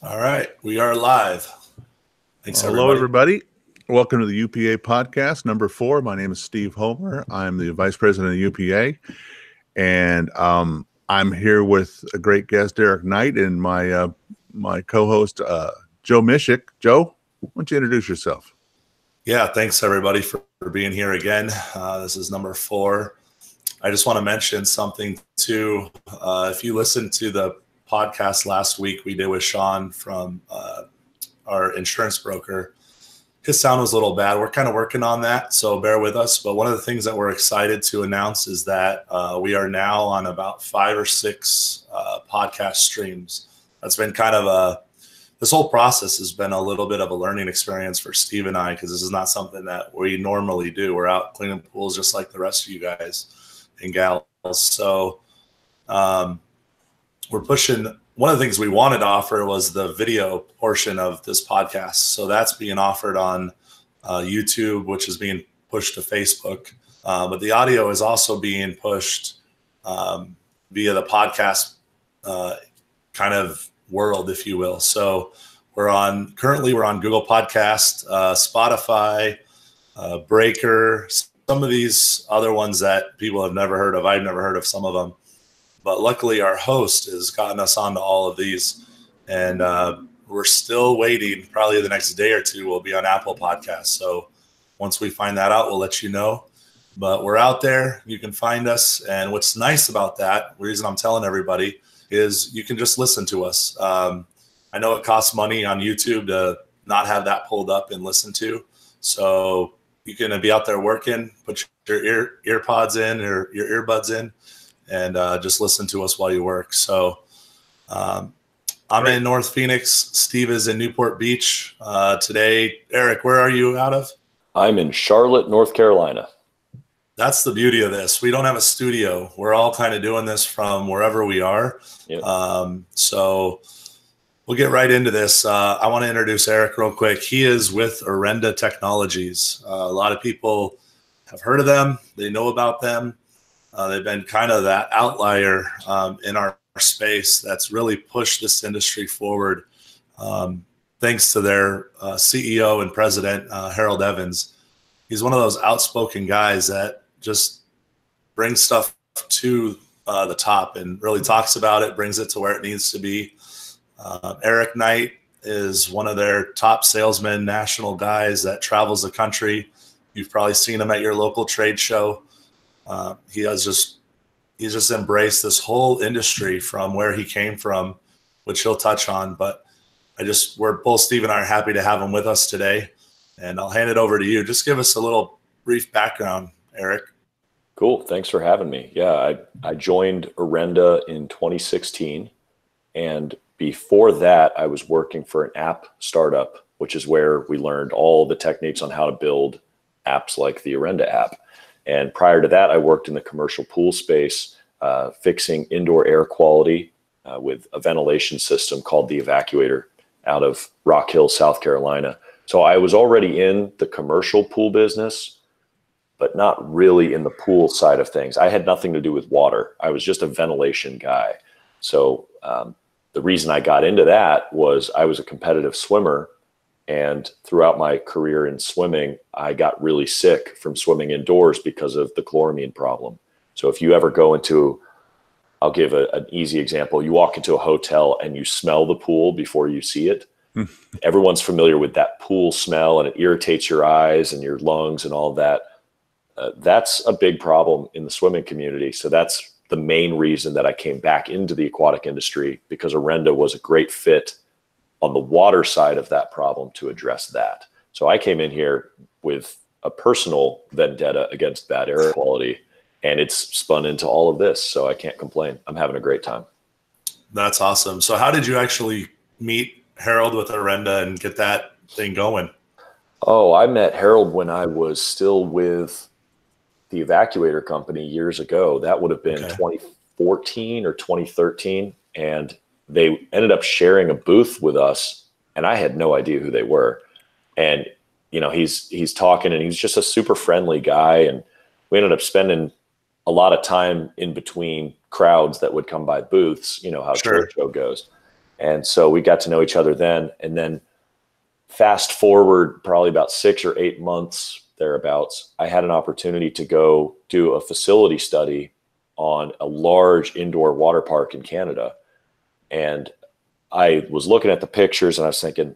All right, we are live. Thanks, Hello, everybody. Welcome to the UPA podcast number 4. My name is Steve Homer. I'm the vice president of UPA, and I'm here with a great guest, Eric Knight, and my co-host, Joe Mishik. Joe, why don't you introduce yourself? Yeah, thanks, everybody, for being here again. This is number 4. I just want to mention something, too. If you listened to the podcast last week we did with Sean from our insurance broker, his sound was a little bad. We're kind of working on that, so bear with us. But one of the things that we're excited to announce is that we are now on about 5 or 6 podcast streams. That's been kind of this whole process has been a little bit of a learning experience for Steve and I, because this is not something that we normally do. We're out cleaning pools just like the rest of you guys and gals. So we're pushing. One of the things we wanted to offer was the video portion of this podcast. So that's being offered on YouTube, which is being pushed to Facebook. But the audio is also being pushed via the podcast kind of world, if you will. So currently we're on Google Podcast, Spotify, Breaker, some of these other ones that people have never heard of. I've never heard of some of them. But luckily, our host has gotten us onto all of these, and we're still waiting. Probably the next day or two, we'll be on Apple Podcasts. So once we find that out, we'll let you know. But we're out there. You can find us. And what's nice about that, the reason I'm telling everybody, is you can just listen to us. I know it costs money on YouTube to not have that pulled up and listen to. So you can be out there working, put your earpods in or your earbuds in, and just listen to us while you work. So I'm in North Phoenix. Steve is in Newport Beach today. Eric, where are you out of? I'm in Charlotte, North Carolina. That's the beauty of this. We don't have a studio. We're all kind of doing this from wherever we are. Yep. So we'll get right into this. I want to introduce Eric real quick. He is with Orenda Technologies. A lot of people have heard of them. They know about them. They've been kind of that outlier in our space that's really pushed this industry forward, thanks to their CEO and president, Harold Evans. He's one of those outspoken guys that just brings stuff to the top and really talks about it, brings it to where it needs to be. Eric Knight is one of their top salesmen, national guys that travels the country. You've probably seen him at your local trade show. He's just embraced this whole industry from where he came from, which he'll touch on. But we're both, Steve and I, are happy to have him with us today. And I'll hand it over to you. Just give us a little brief background, Eric. Cool. Thanks for having me. Yeah, I joined Orenda in 2016. And before that, I was working for an app startup, which is where we learned all the techniques on how to build apps like the Orenda app. And prior to that, I worked in the commercial pool space, fixing indoor air quality with a ventilation system called the Evacuator out of Rock Hill, South Carolina. So I was already in the commercial pool business, but not really in the pool side of things. I had nothing to do with water. I was just a ventilation guy. So the reason I got into that was I was a competitive swimmer. And throughout my career in swimming, I got really sick from swimming indoors because of the chloramine problem. So if you ever go into, I'll give an easy example. You walk into a hotel and you smell the pool before you see it. Everyone's familiar with that pool smell, and it irritates your eyes and your lungs and all that. That's a big problem in the swimming community. So that's the main reason that I came back into the aquatic industry, because Orenda was a great fit on the water side of that problem to address that. So I came in here with a personal vendetta against bad air quality, and it's spun into all of this. So I can't complain. I'm having a great time. That's awesome. So how did you actually meet Harold with Orenda and get that thing going? Oh, I met Harold when I was still with the Evacuator company years ago. That would have been 2014 or 2013. And they ended up sharing a booth with us, and I had no idea who they were. And, you know, he's talking, and he's just a super friendly guy. And we ended up spending a lot of time in between crowds that would come by booths, you know, how a trade show goes. And so we got to know each other then. And then fast forward probably about 6 or 8 months thereabouts, I had an opportunity to go do a facility study on a large indoor water park in Canada. And I was looking at the pictures and I was thinking,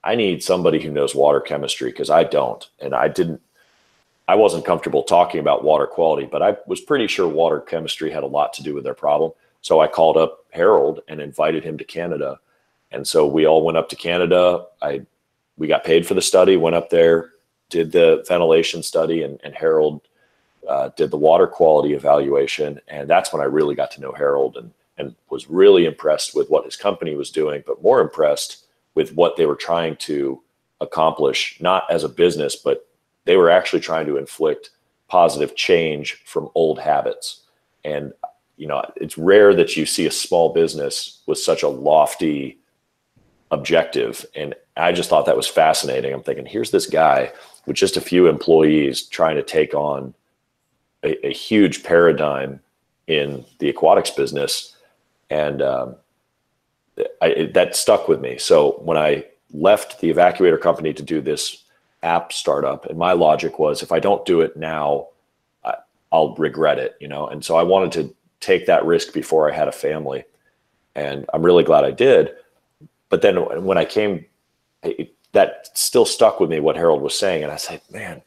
I need somebody who knows water chemistry, because I don't. And I wasn't comfortable talking about water quality, but I was pretty sure water chemistry had a lot to do with their problem. So I called up Harold and invited him to Canada. And so we all went up to Canada. We got paid for the study, went up there, did the ventilation study, and Harold did the water quality evaluation. And that's when I really got to know Harold and was really impressed with what his company was doing, but more impressed with what they were trying to accomplish, not as a business, but they were actually trying to inflict positive change from old habits. And, it's rare that you see a small business with such a lofty objective. And I just thought that was fascinating. I'm thinking, here's this guy with just a few employees trying to take on a huge paradigm in the aquatics business. And that stuck with me. So when I left the evacuator company to do this app startup, and my logic was, if I don't do it now, I'll regret it, And so I wanted to take that risk before I had a family. And I'm really glad I did. But then when I came, that still stuck with me, what Harold was saying. And I said, man,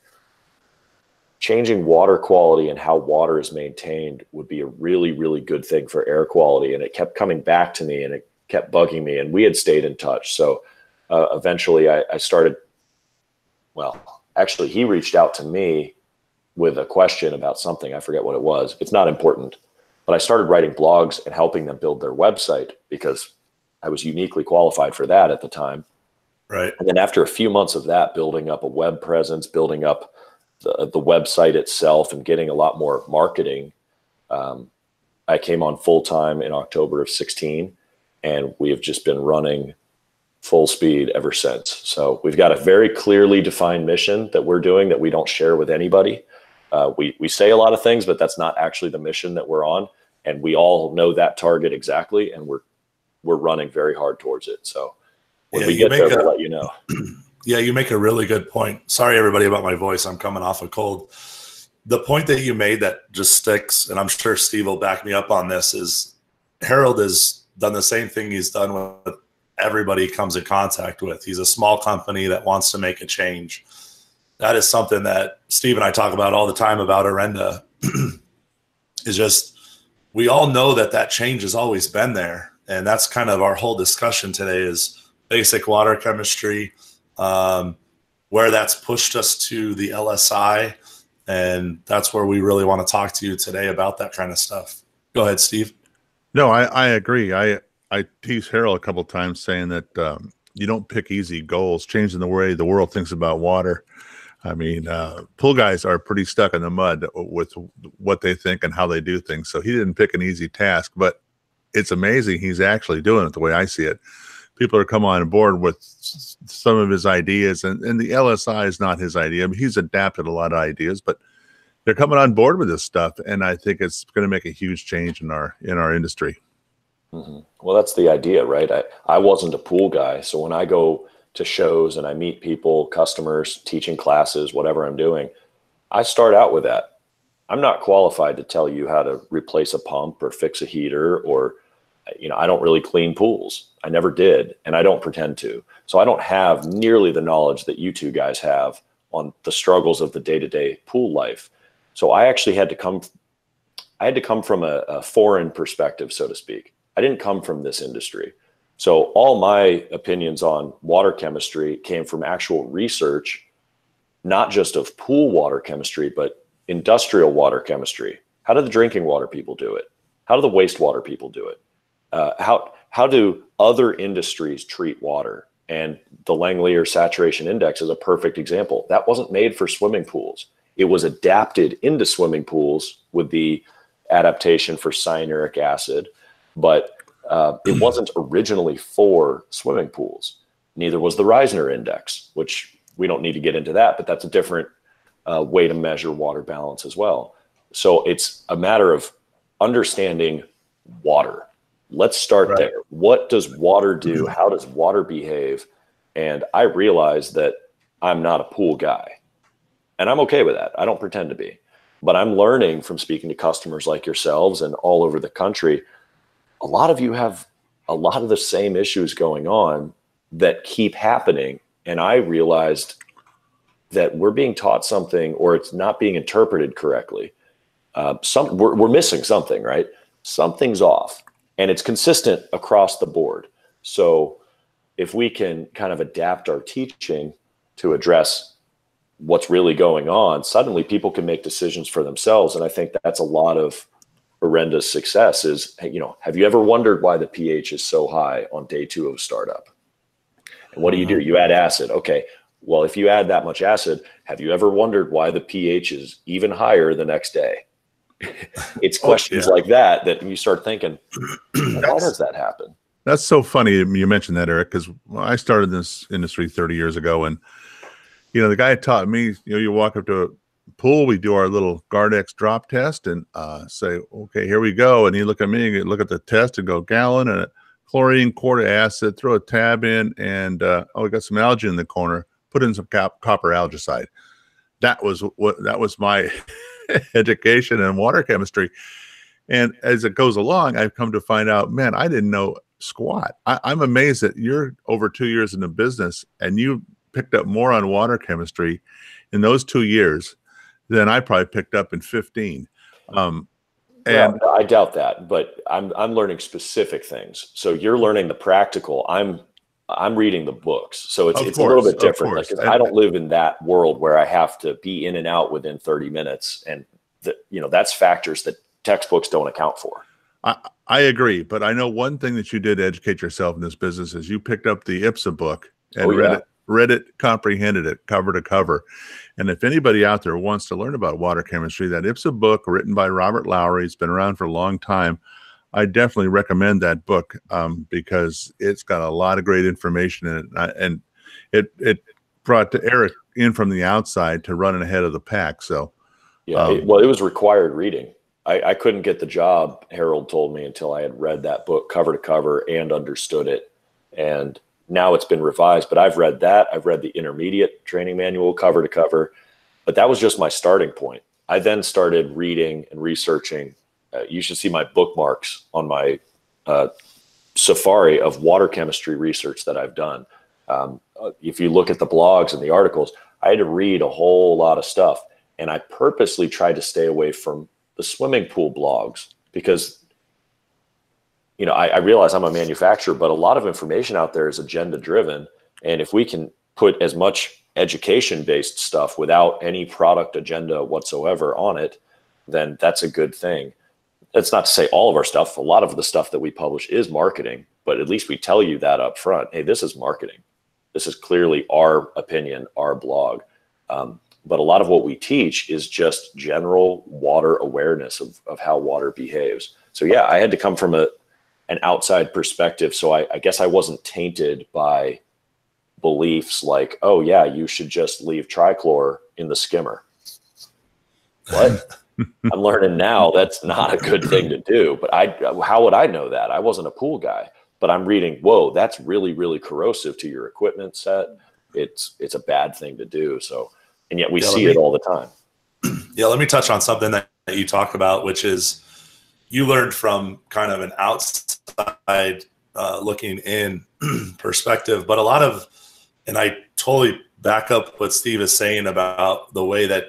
changing water quality and how water is maintained would be a really, really good thing for air quality. And it kept coming back to me and it kept bugging me. And we had stayed in touch. So eventually I started, actually he reached out to me with a question about something. I forget what it was. It's not important. But I started writing blogs and helping them build their website because I was uniquely qualified for that at the time. Right. And then after a few months of that, building up a web presence, building up the website itself and getting a lot more marketing, I came on full time in October of 16, and we have just been running full speed ever since. So we've got a very clearly defined mission that we're doing that we don't share with anybody. We say a lot of things, but that's not actually the mission that we're on. And we all know that target exactly, and we're running very hard towards it. So when we get there, we'll let you know. Yeah, you make a really good point. Sorry, everybody, about my voice. I'm coming off a cold. The point that you made that just sticks, and I'm sure Steve will back me up on this, is Harold has done the same thing he's done with everybody he comes in contact with. He's a small company that wants to make a change. That is something that Steve and I talk about all the time about Orenda. Is just, we all know that change has always been there. And that's kind of our whole discussion today, is basic water chemistry, where that's pushed us to the LSI. And that's where we really want to talk to you today about that kind of stuff. Go ahead, Steve. No, I agree. I teased Harold a couple of times saying that you don't pick easy goals, changing the way the world thinks about water. I mean, pool guys are pretty stuck in the mud with what they think and how they do things. So he didn't pick an easy task, but it's amazing he's actually doing it the way I see it. People are coming on board with some of his ideas, and the LSI is not his idea. I mean, he's adapted a lot of ideas, but they're coming on board with this stuff, and I think it's going to make a huge change in our industry. Mm-hmm. Well, that's the idea, right? I wasn't a pool guy, so when I go to shows and I meet people, customers, teaching classes, whatever I'm doing, I start out with that. I'm not qualified to tell you how to replace a pump or fix a heater, or, I don't really clean pools. I never did, and I don't pretend to. So I don't have nearly the knowledge that you two guys have on the struggles of the day-to-day pool life. So I actually had to come from a foreign perspective, so to speak. I didn't come from this industry. So all my opinions on water chemistry came from actual research, not just of pool water chemistry, but industrial water chemistry. How do the drinking water people do it? How do the wastewater people do it? How do other industries treat water? And the Langelier Saturation Index is a perfect example. That wasn't made for swimming pools. It was adapted into swimming pools with the adaptation for cyanuric acid, but it wasn't originally for swimming pools. Neither was the Reisner Index, which we don't need to get into that, but that's a different way to measure water balance as well. So it's a matter of understanding water Let's start Right. there. What does water do? How does water behave? And I realized that I'm not a pool guy, and I'm okay with that. I don't pretend to be, but I'm learning from speaking to customers like yourselves and all over the country. A lot of you have a lot of the same issues going on that keep happening. And I realized that we're being taught something, or it's not being interpreted correctly. We're missing something, right? Something's off, and it's consistent across the board. So if we can kind of adapt our teaching to address what's really going on, suddenly people can make decisions for themselves. And I think that's a lot of Orenda's success is, you know, have you ever wondered why the pH is so high on day 2 of startup? And what do? You add acid. Okay. Well, if you add that much acid, have you ever wondered why the pH is even higher the next day? It's questions like that you start thinking, why does that happen? That's so funny you mentioned that, Eric, because I started this industry 30 years ago, and you know, the guy taught me, you know, you walk up to a pool, we do our little Gardex drop test and say, okay, here we go. And he look at me and look at the test and go, gallon and a chlorine, quart of acid, throw a tab in, and we got some algae in the corner, put in some copper algicide. That was my education in water chemistry. And as it goes along, I've come to find out, man, I didn't know squat. I'm amazed that you're over 2 years in the business and you picked up more on water chemistry in those 2 years than I probably picked up in 15. And well, I doubt that, but I'm learning specific things. So you're learning the practical. I'm reading the books. So it's a little bit different. Like, 'cause I don't live in that world where I have to be in and out within 30 minutes. And that's factors that textbooks don't account for. I agree, but I know one thing that you did to educate yourself in this business is you picked up the IPSA book and read it, comprehended it cover to cover. And if anybody out there wants to learn about water chemistry, that IPSA book written by Robert Lowry, it's been around for a long time. I definitely recommend that book because it's got a lot of great information in it. And it brought Eric in from the outside to running ahead of the pack. So, yeah, it was required reading. I couldn't get the job, Harold told me, until I had read that book cover to cover and understood it. And now it's been revised, but I've read that. I've read the intermediate training manual cover to cover, but that was just my starting point. I then started reading and researching. You should see my bookmarks on my safari of water chemistry research that I've done. If you look at the blogs and the articles, I had to read a whole lot of stuff. And I purposely tried to stay away from the swimming pool blogs because, I realize I'm a manufacturer, but a lot of information out there is agenda driven. And if we can put as much education based stuff without any product agenda whatsoever on it, then that's a good thing. That's not to say all of our stuff. A lot of the stuff that we publish is marketing, but at least we tell you that up front. Hey, this is marketing. This is clearly our opinion, our blog. But a lot of what we teach is just general water awareness of how water behaves. So yeah, I had to come from an outside perspective. So I guess I wasn't tainted by beliefs like, oh yeah, you should just leave trichlor in the skimmer. What? I'm learning now that's not a good thing to do. But how would I know that? I wasn't a pool guy. But I'm reading, whoa, that's really, really corrosive to your equipment set. It's a bad thing to do. So, and yet we see it all the time. Yeah, let me touch on something that you talk about, which is you learned from kind of an outside looking in perspective, but a lot of, and I totally back up what Steve is saying about the way that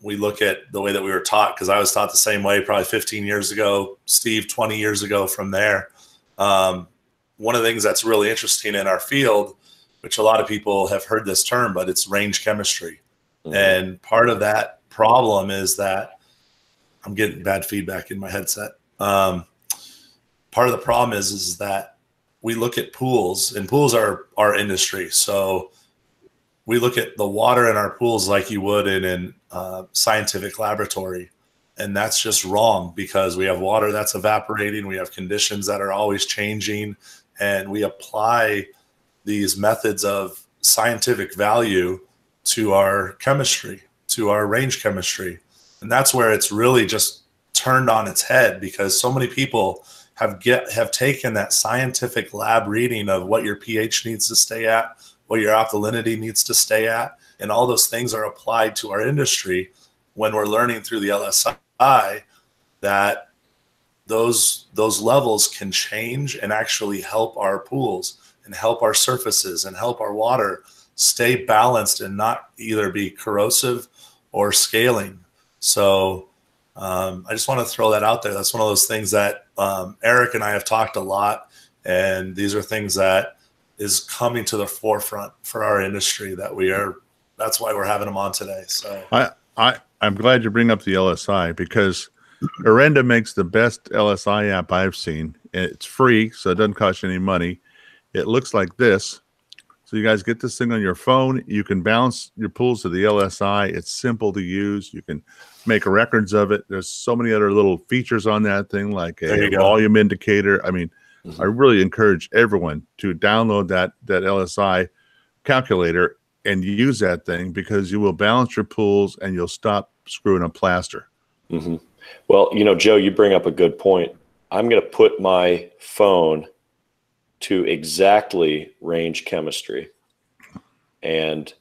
we look at the way that we were taught, because I was taught the same way probably 15 years ago, Steve 20 years ago from there. One of the things that's really interesting in our field, which a lot of people have heard this term, but it's range chemistry. Mm-hmm. And part of that problem is that I'm getting bad feedback in my headset. Part of the problem is that we look at pools, and pools are our industry. So we look at the water in our pools like you would in a scientific laboratory. And that's just wrong, because we have water that's evaporating. We have conditions that are always changing, and we apply these methods of scientific value to our chemistry, to our range chemistry. And that's where it's really just turned on its head, because so many people have taken that scientific lab reading of what your pH needs to stay at, what your alkalinity needs to stay at, and all those things are applied to our industry when we're learning through the LSI that those levels can change and actually help our pools and help our surfaces and help our water stay balanced and not either be corrosive or scaling. So I just want to throw that out there. That's one of those things that Eric and I have talked a lot, and these are things that is coming to the forefront for our industry that's why we're having them on today. So I'm glad you bring up the LSI, because Orenda makes the best LSI app I've seen. It's free, so it doesn't cost you any money. It looks like this. So you guys get this thing on your phone. You can balance your pools to the LSI. It's simple to use. You can make records of it. There's so many other little features on that thing, like a volume indicator. I mean, I really encourage everyone to download that LSI calculator and use that thing, because you will balance your pools and you'll stop screwing up plaster. Well, you know, Joe, you bring up a good point. I'm going to put my phone to exactly range chemistry, and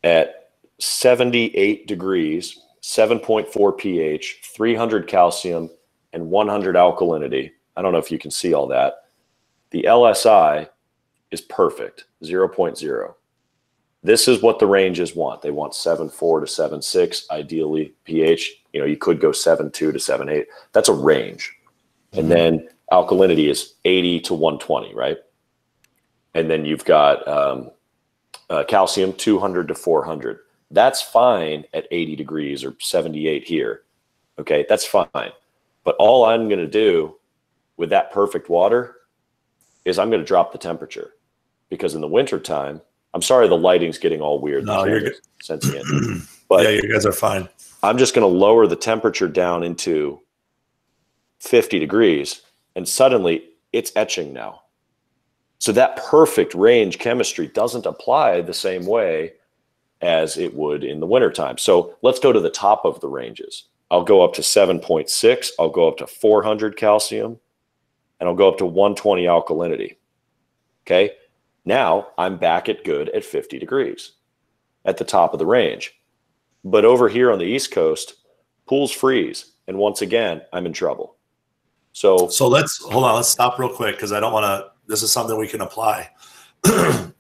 at 78 degrees, 7.4 pH, 300 calcium, and 100 alkalinity. I don't know if you can see all that. The LSI is perfect, 0.0. This is what the ranges want. They want 7.4 to 7.6, ideally pH. You know, you could go 7.2 to 7.8. That's a range. And then alkalinity is 80 to 120, right? And then you've got calcium, 200 to 400. That's fine at 80 degrees or 78 here. Okay, that's fine. But all I'm going to do with that perfect water is I'm going to drop the temperature, because in the wintertime, I'm sorry the lighting's getting all weird. No, you're good. Sensing it. But yeah, you guys are fine. I'm just going to lower the temperature down into 50 degrees, and suddenly it's etching now. So that perfect range chemistry doesn't apply the same way as it would in the wintertime. So let's go to the top of the ranges. I'll go up to 7.6. I'll go up to 400 calcium, and I'll go up to 120 alkalinity. Okay. Now I'm back at good at 50 degrees at the top of the range. But over here on the East Coast, pools freeze. And once again, I'm in trouble. So let's hold on. Let's stop real quick, because I don't want to, this is something we can apply.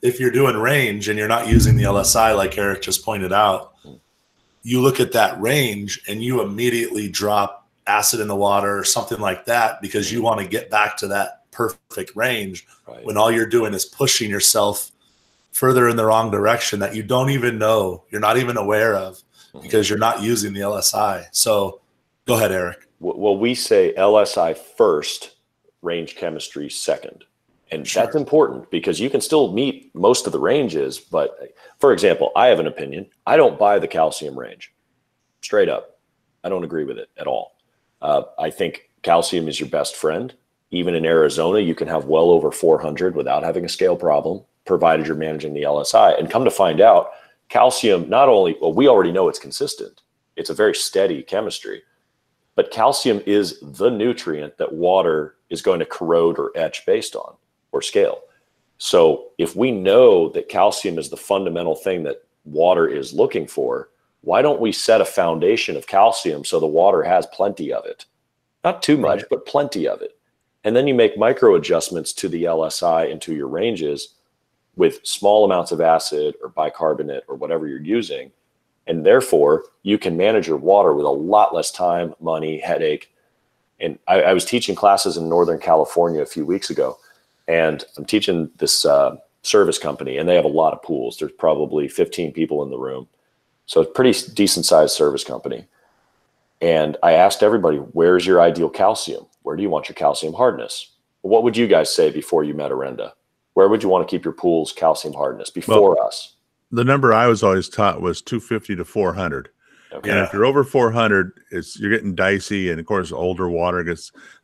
If you're doing range and you're not using the LSI, like Eric just pointed out, you look at that range and you immediately drop acid in the water or something like that, because you want to get back to that perfect range, right, when all you're doing is pushing yourself further in the wrong direction that you don't even know, you're not even aware of, because you're not using the LSI. So go ahead, Eric. Well, we say LSI first, range chemistry second. And that's important, because you can still meet most of the ranges. But for example, I have an opinion. I don't buy the calcium range. Straight up. I don't agree with it at all. I think calcium is your best friend. Even in Arizona, you can have well over 400 without having a scale problem, provided you're managing the LSI. And come to find out, calcium not only, well, we already know it's consistent. It's a very steady chemistry. But calcium is the nutrient that water is going to corrode or etch based on, or scale. So if we know that calcium is the fundamental thing that water is looking for, why don't we set a foundation of calcium so the water has plenty of it? Not too much, but plenty of it. And then you make micro adjustments to the LSI and to your ranges with small amounts of acid or bicarbonate or whatever you're using. And therefore, you can manage your water with a lot less time, money, headache. And I was teaching classes in Northern California a few weeks ago, and I'm teaching this service company, and they have a lot of pools. There's probably 15 people in the room. So it's a pretty decent sized service company. And I asked everybody, where's your ideal calcium? Where do you want your calcium hardness? What would you guys say before you met Orenda? Where would you want to keep your pool's calcium hardness before us? The number I was always taught was 250 to 400. Okay. And if you're over 400, you're getting dicey. And of course, older water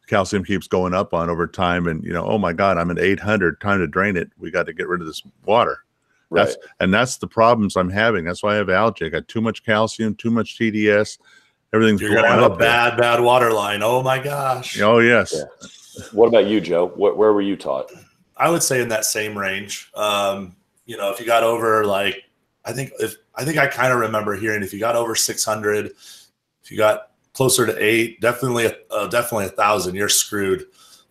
calcium keeps going up on over time. And, you know, oh my God, I'm at 800, time to drain it. We got to get rid of this water. Right. That's the problems I'm having. That's why I have algae. I got too much calcium, too much TDS. Everything's You're going to blowing have a up there. bad water line. Oh my gosh. Oh, yes. Yeah. What about you, Joe? Where were you taught? I would say in that same range. If you got over like, I think I kind of remember hearing if you got over 600, if you got closer to 8, definitely 1,000, you're screwed.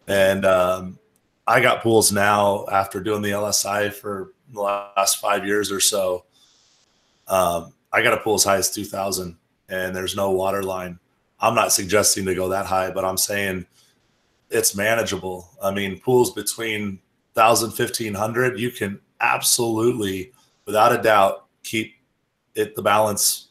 And I got pools now after doing the LSI for the last 5 years or so. I got a pool as high as 2,000 and there's no water line. I'm not suggesting to go that high, but I'm saying it's manageable. I mean, pools between 1,000, 1,500, you can absolutely, without a doubt, keep the balance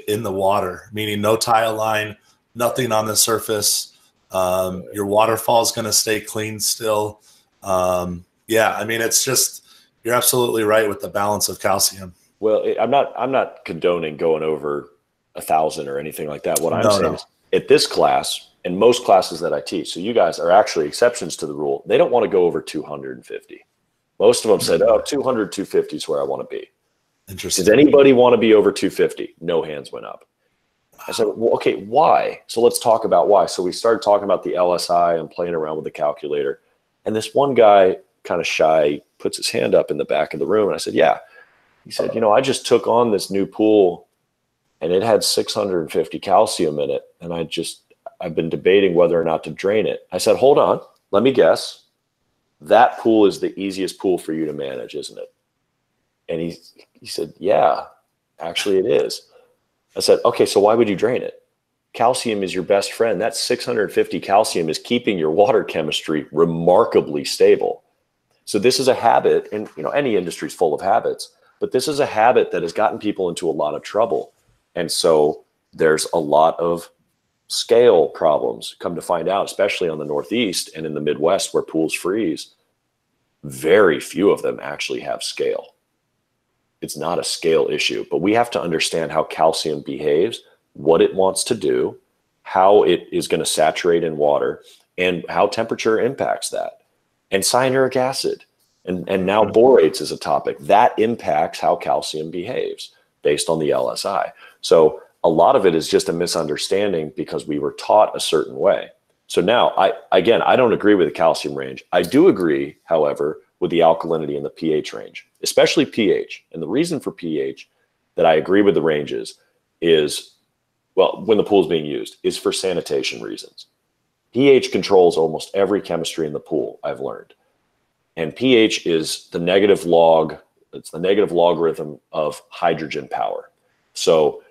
in the water, meaning no tile line, nothing on the surface. Your waterfall is going to stay clean still. I mean, it's just, you're absolutely right with the balance of calcium. Well, I'm not condoning going over 1,000 or anything like that. What I'm saying is at this class and most classes that I teach, so you guys are actually exceptions to the rule. They don't want to go over 250. Most of them said, 200, 250 is where I want to be. Interesting. Does anybody want to be over 250? No hands went up. I said, well, okay, why? So let's talk about why. So we started talking about the LSI and playing around with the calculator. And this one guy, kind of shy, puts his hand up in the back of the room. And I said, yeah. He said, I just took on this new pool and it had 650 calcium in it. And I've been debating whether or not to drain it. I said, hold on, let me guess. That pool is the easiest pool for you to manage, isn't it? And he said, yeah, actually it is. I said, okay, so why would you drain it? Calcium is your best friend. That 650 calcium is keeping your water chemistry remarkably stable. So this is a habit, and any industry is full of habits, but this is a habit that has gotten people into a lot of trouble. And so there's a lot of scale problems, come to find out, especially on the Northeast and in the Midwest where pools freeze. Very few of them actually have scale. It's not a scale issue, but we have to understand how calcium behaves, what it wants to do, how it is going to saturate in water, and how temperature impacts that. And cyanuric acid, and now borates is a topic that impacts how calcium behaves based on the LSI. So a lot of it is just a misunderstanding because we were taught a certain way. So now, I don't agree with the calcium range. I do agree, however, with the alkalinity and the pH range, especially pH. And the reason for pH that I agree with the ranges is, well, when the pool is being used, is for sanitation reasons. pH controls almost every chemistry in the pool, I've learned. And pH is the negative log, it's the negative logarithm of hydrogen power. So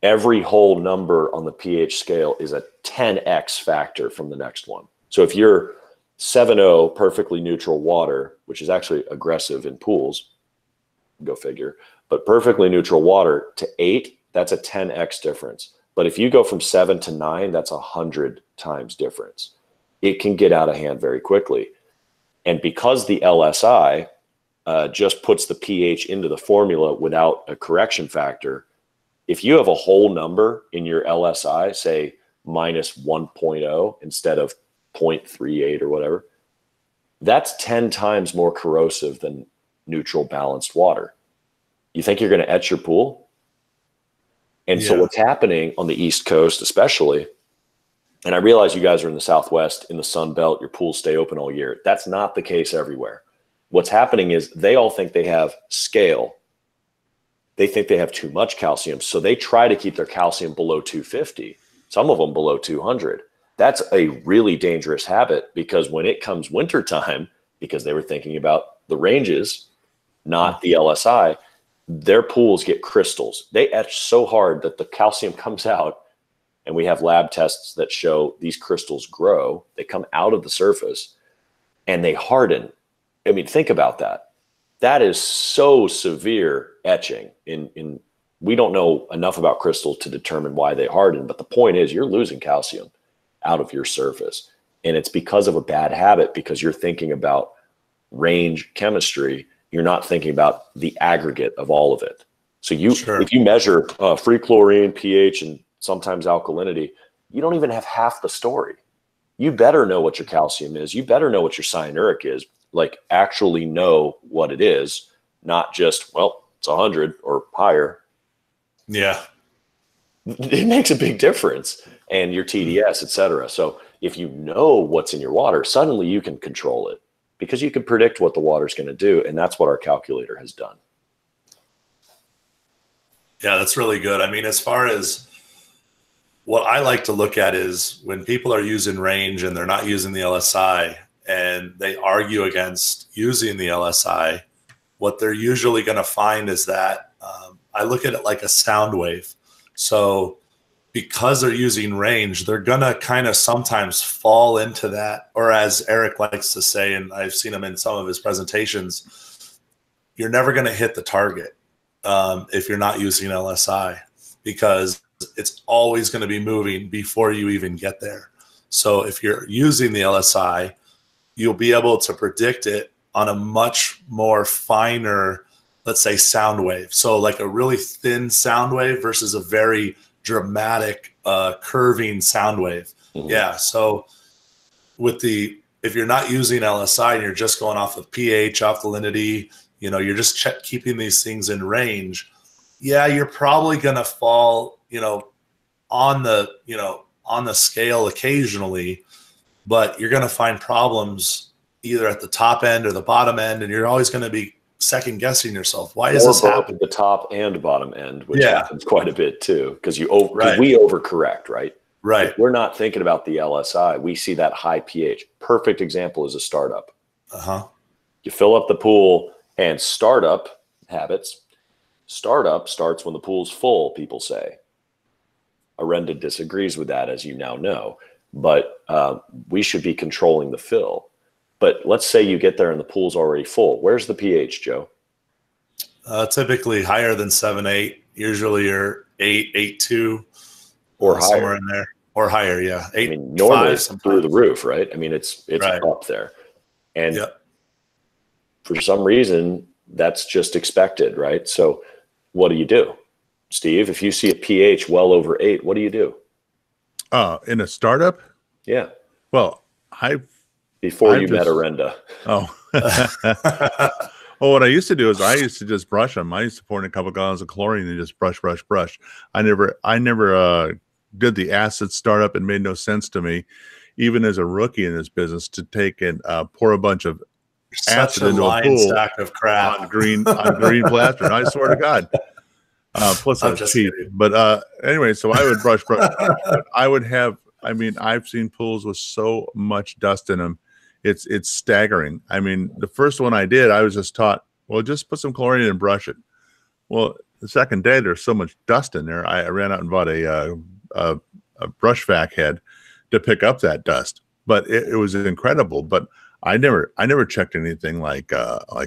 every whole number on the pH scale is a 10x factor from the next one. So if you're 7.0 perfectly neutral water, which is actually aggressive in pools, go figure, but perfectly neutral water to 8, that's a 10x difference. But if you go from 7 to 9, that's 100 times difference. It can get out of hand very quickly. And because the LSI just puts the pH into the formula without a correction factor, if you have a whole number in your LSI, say minus 1.0 instead of 0.38 or whatever, that's 10 times more corrosive than neutral balanced water. You think you're going to etch your pool? And so what's happening on the East Coast especially, and I realize you guys are in the Southwest, in the Sun Belt, your pools stay open all year. That's not the case everywhere. What's happening is they all think they have scale. They think they have too much calcium. So they try to keep their calcium below 250, some of them below 200. That's a really dangerous habit because when it comes wintertime, because they were thinking about the ranges, not the LSI, their pools get crystals. They etch so hard that the calcium comes out, and we have lab tests that show these crystals grow. They come out of the surface and they harden. I mean, think about that. That is so severe etching. We don't know enough about crystals to determine why they harden, but the point is you're losing calcium out of your surface. And it's because of a bad habit, because you're thinking about range chemistry. You're not thinking about the aggregate of all of it. So if you measure free chlorine, pH, and sometimes alkalinity, you don't even have half the story. You better know what your calcium is. You better know what your cyanuric is, like actually know what it is, not just, well, it's 100 or higher. Yeah. it makes a big difference, and your TDS, et cetera. So if you know what's in your water, suddenly you can control it because you can predict what the water's going to do. And that's what our calculator has done. Yeah, that's really good. I mean, as far as what I like to look at is when people are using range and they're not using the LSI and they argue against using the LSI, what they're usually going to find is that I look at it like a sound wave. So because they're using range, they're going to kind of sometimes fall into that, or as Eric likes to say, and I've seen him in some of his presentations, you're never going to hit the target if you're not using LSI, because it's always going to be moving before you even get there. So if you're using the LSI, you'll be able to predict it on a much more finer, let's say, sound wave. So like a really thin sound wave versus a very dramatic curving sound wave. Mm-hmm. Yeah. So if you're not using LSI and you're just going off of pH, alkalinity, you're just keeping these things in range. Yeah, you're probably going to fall, on the scale occasionally, but you're going to find problems either at the top end or the bottom end, and you're always going to be second guessing yourself. Why is this happening? The top and bottom end, which happens quite a bit too, because we overcorrect, right? Right. If we're not thinking about the LSI. We see that high pH. Perfect example is a startup. You fill up the pool, and startup habits. Startup starts when the pool's full, people say. Orenda disagrees with that, as you now know. But we should be controlling the fill. But let's say you get there and the pool's already full. Where's the pH, Joe? Typically higher than 7.8. Usually you're 8.2, or higher. Somewhere in there, or higher. Yeah, 8. I mean, normally it's through the roof, right? I mean, it's right up there, and for some reason that's just expected, right? So, what do? Steve, if you see a pH well over 8, what do you do? In a startup? Yeah. Well, Before you met Orenda. Oh. Well, what I used to do is I used to just brush them. I used to pour in a couple gallons of chlorine and just brush. I never did the acid startup. It made no sense to me, even as a rookie in this business, to take and pour a bunch of acid into a pool stack of crap on green plaster. I swear to God. Plus I was cheap. But anyway, so I would brush. I would have. I mean, I've seen pools with so much dust in them. It's staggering. I mean, the first one I did, I was just taught, well, just put some chlorine and brush it. Well, the second day, there's so much dust in there. I ran out and bought a brush vac head to pick up that dust. But it was incredible. But I never checked anything like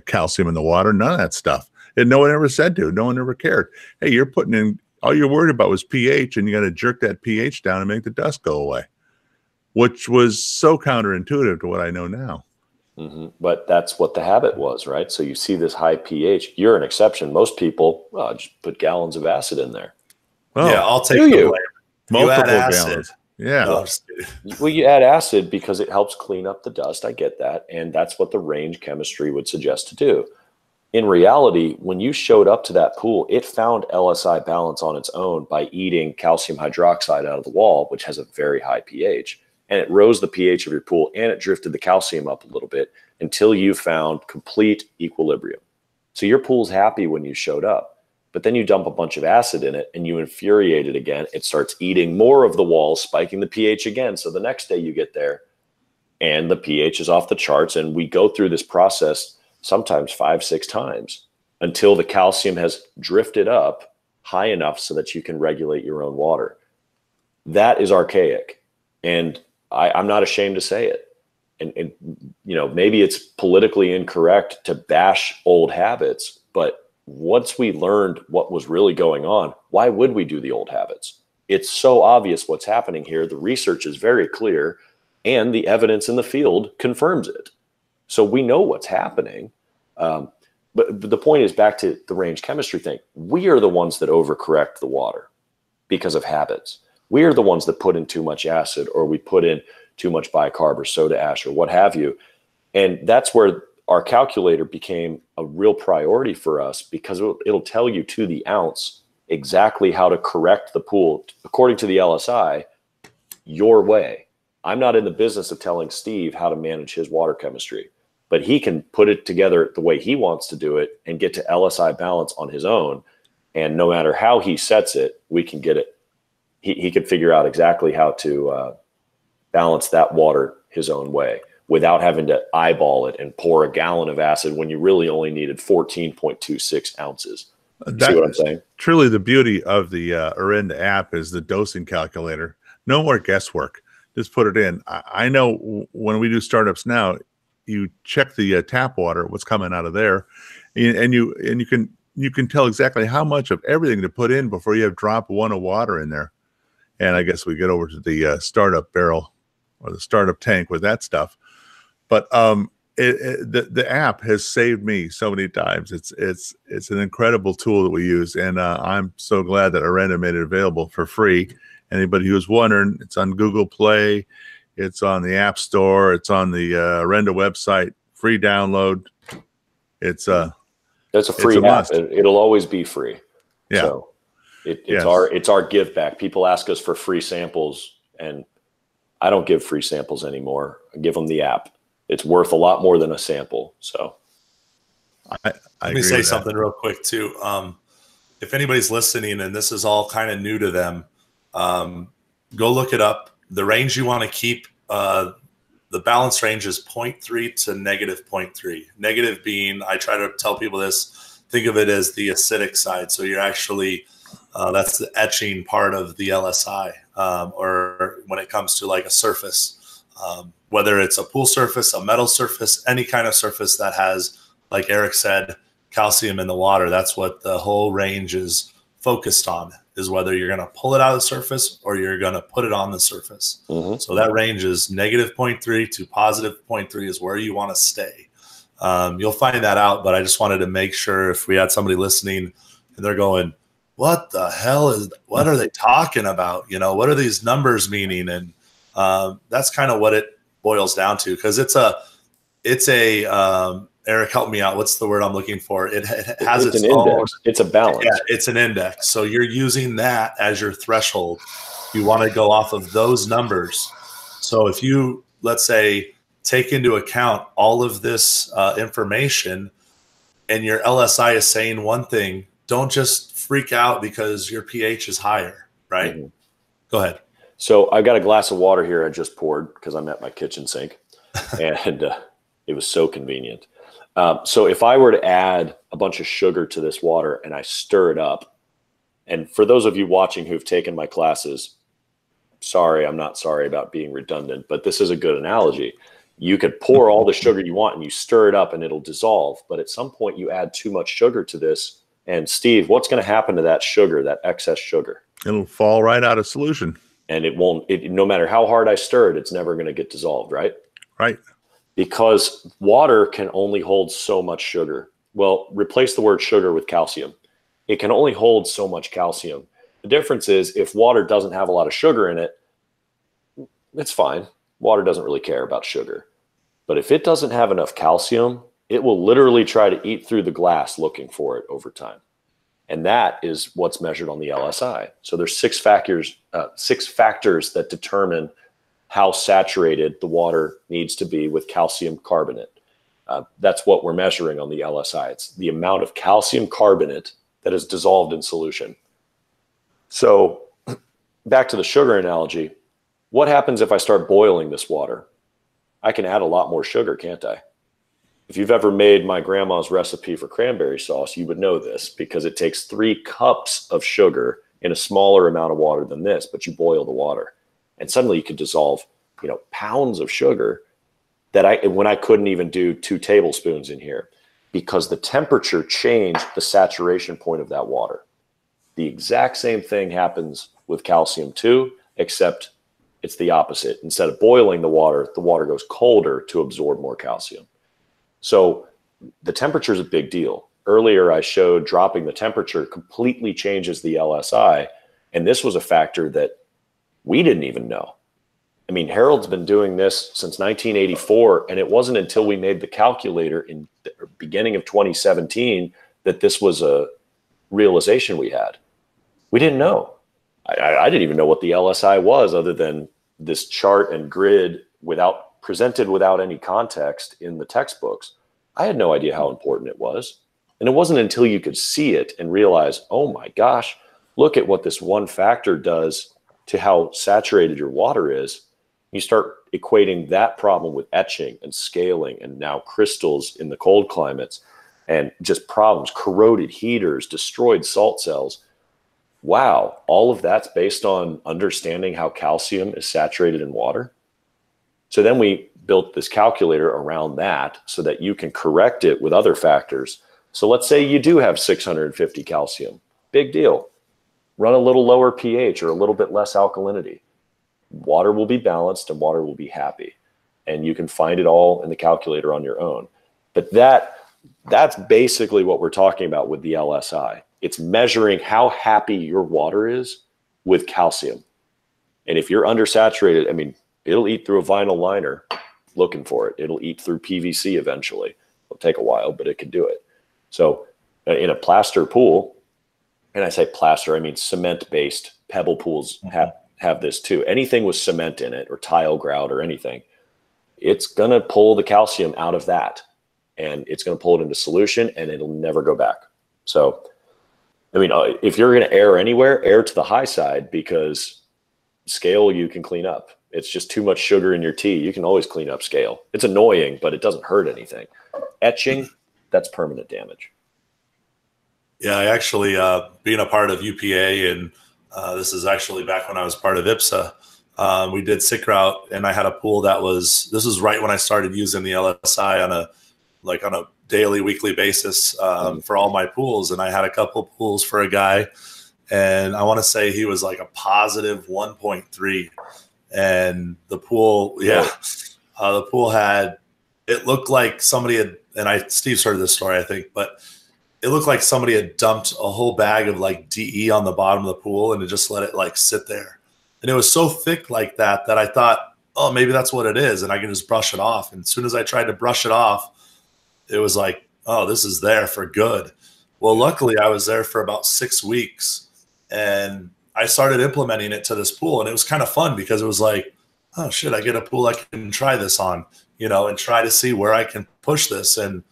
calcium in the water, none of that stuff. And no one ever said to. No one ever cared. Hey, you're putting in, all you're worried about was pH, and you got to jerk that pH down and make the dust go away, which was so counterintuitive to what I know now. Mm-hmm. But that's what the habit was, right? So you see this high pH. You're an exception. Most people just put gallons of acid in there. Well, yeah, I'll take the blame. Multiple gallons. Yeah. Well, you add acid because it helps clean up the dust. I get that. And that's what the range chemistry would suggest to do. In reality, when you showed up to that pool, it found LSI balance on its own by eating calcium hydroxide out of the wall, which has a very high pH. And it rose the pH of your pool, and it drifted the calcium up a little bit until you found complete equilibrium. So your pool's happy when you showed up, but then you dump a bunch of acid in it and you infuriate it again. It starts eating more of the walls, spiking the pH again. So the next day you get there and the pH is off the charts, and we go through this process sometimes 5-6 times until the calcium has drifted up high enough so that you can regulate your own water. That is archaic. And I'm not ashamed to say it. And maybe it's politically incorrect to bash old habits, but once we learned what was really going on, why would we do the old habits? It's so obvious what's happening here. The research is very clear, and the evidence in the field confirms it. So we know what's happening. But the point is, back to the range chemistry thing, we are the ones that overcorrect the water because of habits. We are the ones that put in too much acid, or we put in too much bicarb or soda ash or what have you. And that's where our calculator became a real priority for us, because it'll tell you to the ounce exactly how to correct the pool according to the LSI your way. I'm not in the business of telling Steve how to manage his water chemistry, but he can put it together the way he wants to do it and get to LSI balance on his own. And no matter how he sets it, we can get it. He can figure out exactly how to balance that water his own way without having to eyeball it and pour a gallon of acid when you really only needed 14.26 ounces. See what I'm saying? Truly the beauty of the Orenda app is the dosing calculator. No more guesswork. Just put it in. I know when we do startups now, you check the tap water, what's coming out of there, and you can tell exactly how much of everything to put in before you have drop one of water in there. And I guess we get over to the startup barrel or the startup tank with that stuff. But the app has saved me so many times. It's an incredible tool that we use, and I'm so glad that Orenda made it available for free. Anybody who's wondering, it's on Google Play, it's on the App Store, it's on the Orenda website, free download. That's a free app. It'll always be free. Yeah. So it's our give back. People ask us for free samples, and I don't give free samples anymore. I give them the app. It's worth a lot more than a sample. So let me say something real quick too. If anybody's listening and this is all kind of new to them, go look it up. The range you want to keep, the balance range is 0.3 to negative 0.3. Negative being, I try to tell people this, think of it as the acidic side. So you're actually, that's the etching part of the LSI, or when it comes to like a surface, whether it's a pool surface, a metal surface, any kind of surface that has, like Eric said, calcium in the water. That's what the whole range is focused on, is whether you're going to pull it out of the surface or you're going to put it on the surface. Mm-hmm. So that range is negative 0.3 to positive 0.3 is where you want to stay. You'll find that out, but I just wanted to make sure if we had somebody listening and they're going, what the hell what are they talking about? You know, what are these numbers meaning? And that's kind of what it boils down to, because it's a Eric, help me out. What's the word I'm looking for? It has its an own index. It's a balance. Yeah, it's an index. So you're using that as your threshold. You want to go off of those numbers. So if you, let's say, take into account all of this information and your LSI is saying one thing, don't just freak out because your pH is higher, right? Mm-hmm. Go ahead. So I've got a glass of water here I just poured because I'm at my kitchen sink, and it was so convenient. So if I were to add a bunch of sugar to this water and I stir it up, and for those of you watching who've taken my classes, sorry, I'm not sorry about being redundant, but this is a good analogy. You could pour all the sugar you want and you stir it up and it'll dissolve. But at some point you add too much sugar to this. And Steve, what's going to happen to that sugar, that excess sugar? It'll fall right out of solution. And it won't, no matter how hard I stir it, it's never going to get dissolved, right? Right. Because water can only hold so much sugar. Well, replace the word sugar with calcium. It can only hold so much calcium. The difference is if water doesn't have a lot of sugar in it, it's fine. Water doesn't really care about sugar. But if it doesn't have enough calcium, it will literally try to eat through the glass looking for it over time. And that is what's measured on the LSI. So there's six factors that determine how saturated the water needs to be with calcium carbonate. That's what we're measuring on the LSI. It's the amount of calcium carbonate that is dissolved in solution. So back to the sugar analogy, what happens if I start boiling this water? I can add a lot more sugar, can't I? If you've ever made my grandma's recipe for cranberry sauce, you would know this because it takes 3 cups of sugar in a smaller amount of water than this, but you boil the water. And suddenly you could dissolve, pounds of sugar that when I couldn't even do 2 tablespoons in here because the temperature changed the saturation point of that water. The exact same thing happens with calcium too, except it's the opposite. Instead of boiling the water goes colder to absorb more calcium. So the temperature is a big deal. Earlier, I showed dropping the temperature completely changes the LSI. And this was a factor that we didn't even know. I mean, Harold's been doing this since 1984, and it wasn't until we made the calculator in the beginning of 2017 that this was a realization we had. We didn't know. I didn't even know what the LSI was, other than this chart and grid presented without any context in the textbooks. I had no idea how important it was. And it wasn't until you could see it and realize, oh my gosh, look at what this one factor does to how saturated your water is. You start equating that problem with etching and scaling, and now crystals in the cold climates, and just problems, corroded heaters, destroyed salt cells. Wow, all of that's based on understanding how calcium is saturated in water. So then we built this calculator around that so that you can correct it with other factors. So let's say you do have 650 calcium. Big deal. Run a little lower pH or a little bit less alkalinity. Water will be balanced and water will be happy. And you can find it all in the calculator on your own. But that's basically what we're talking about with the LSI. It's measuring how happy your water is with calcium. And if you're undersaturated, I mean, it'll eat through a vinyl liner looking for it. It'll eat through PVC eventually. It'll take a while, but it can do it. So in a plaster pool, and I say plaster, I mean cement-based pebble pools have this too. Anything with cement in it or tile grout or anything, it's going to pull the calcium out of that, and it's going to pull it into solution, and it'll never go back. So, I mean, if you're going to err anywhere, err to the high side, because scale you can clean up. It's just too much sugar in your tea. You can always clean up scale. It's annoying, but it doesn't hurt anything. Etching, that's permanent damage. Yeah, I actually, being a part of UPA, and this is actually back when I was part of IPSA, we did sick route, and I had a pool this was right when I started using the LSI on a daily, weekly basis for all my pools. And I had a couple pools for a guy, and I want to say he was like a positive 1.3. And the pool, the pool it looked like somebody had, and Steve's heard this story, I think, but it looked like somebody had dumped a whole bag of like DE on the bottom of the pool and just let it like sit there. And it was so thick like that I thought, oh, maybe that's what it is, and I can just brush it off. And as soon as I tried to brush it off, it was like, oh, this is there for good. Well, luckily I was there for about 6 weeks, and I started implementing it to this pool, and it was kind of fun because it was like, oh shit, I get a pool I can try this on, and try to see where I can push this. And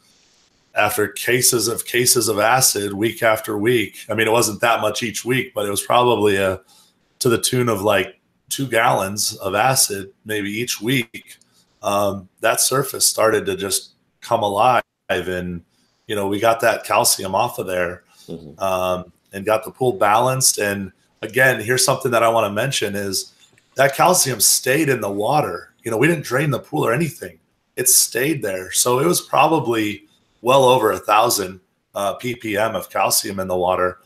after cases of acid week after week, I mean, it wasn't that much each week, but it was probably to the tune of like 2 gallons of acid maybe each week. That surface started to just come alive, and we got that calcium off of there, and got the pool balanced. And again, here's something that I want to mention is that calcium stayed in the water. We didn't drain the pool or anything. It stayed there. So it was probably well over 1,000 ppm of calcium in the water.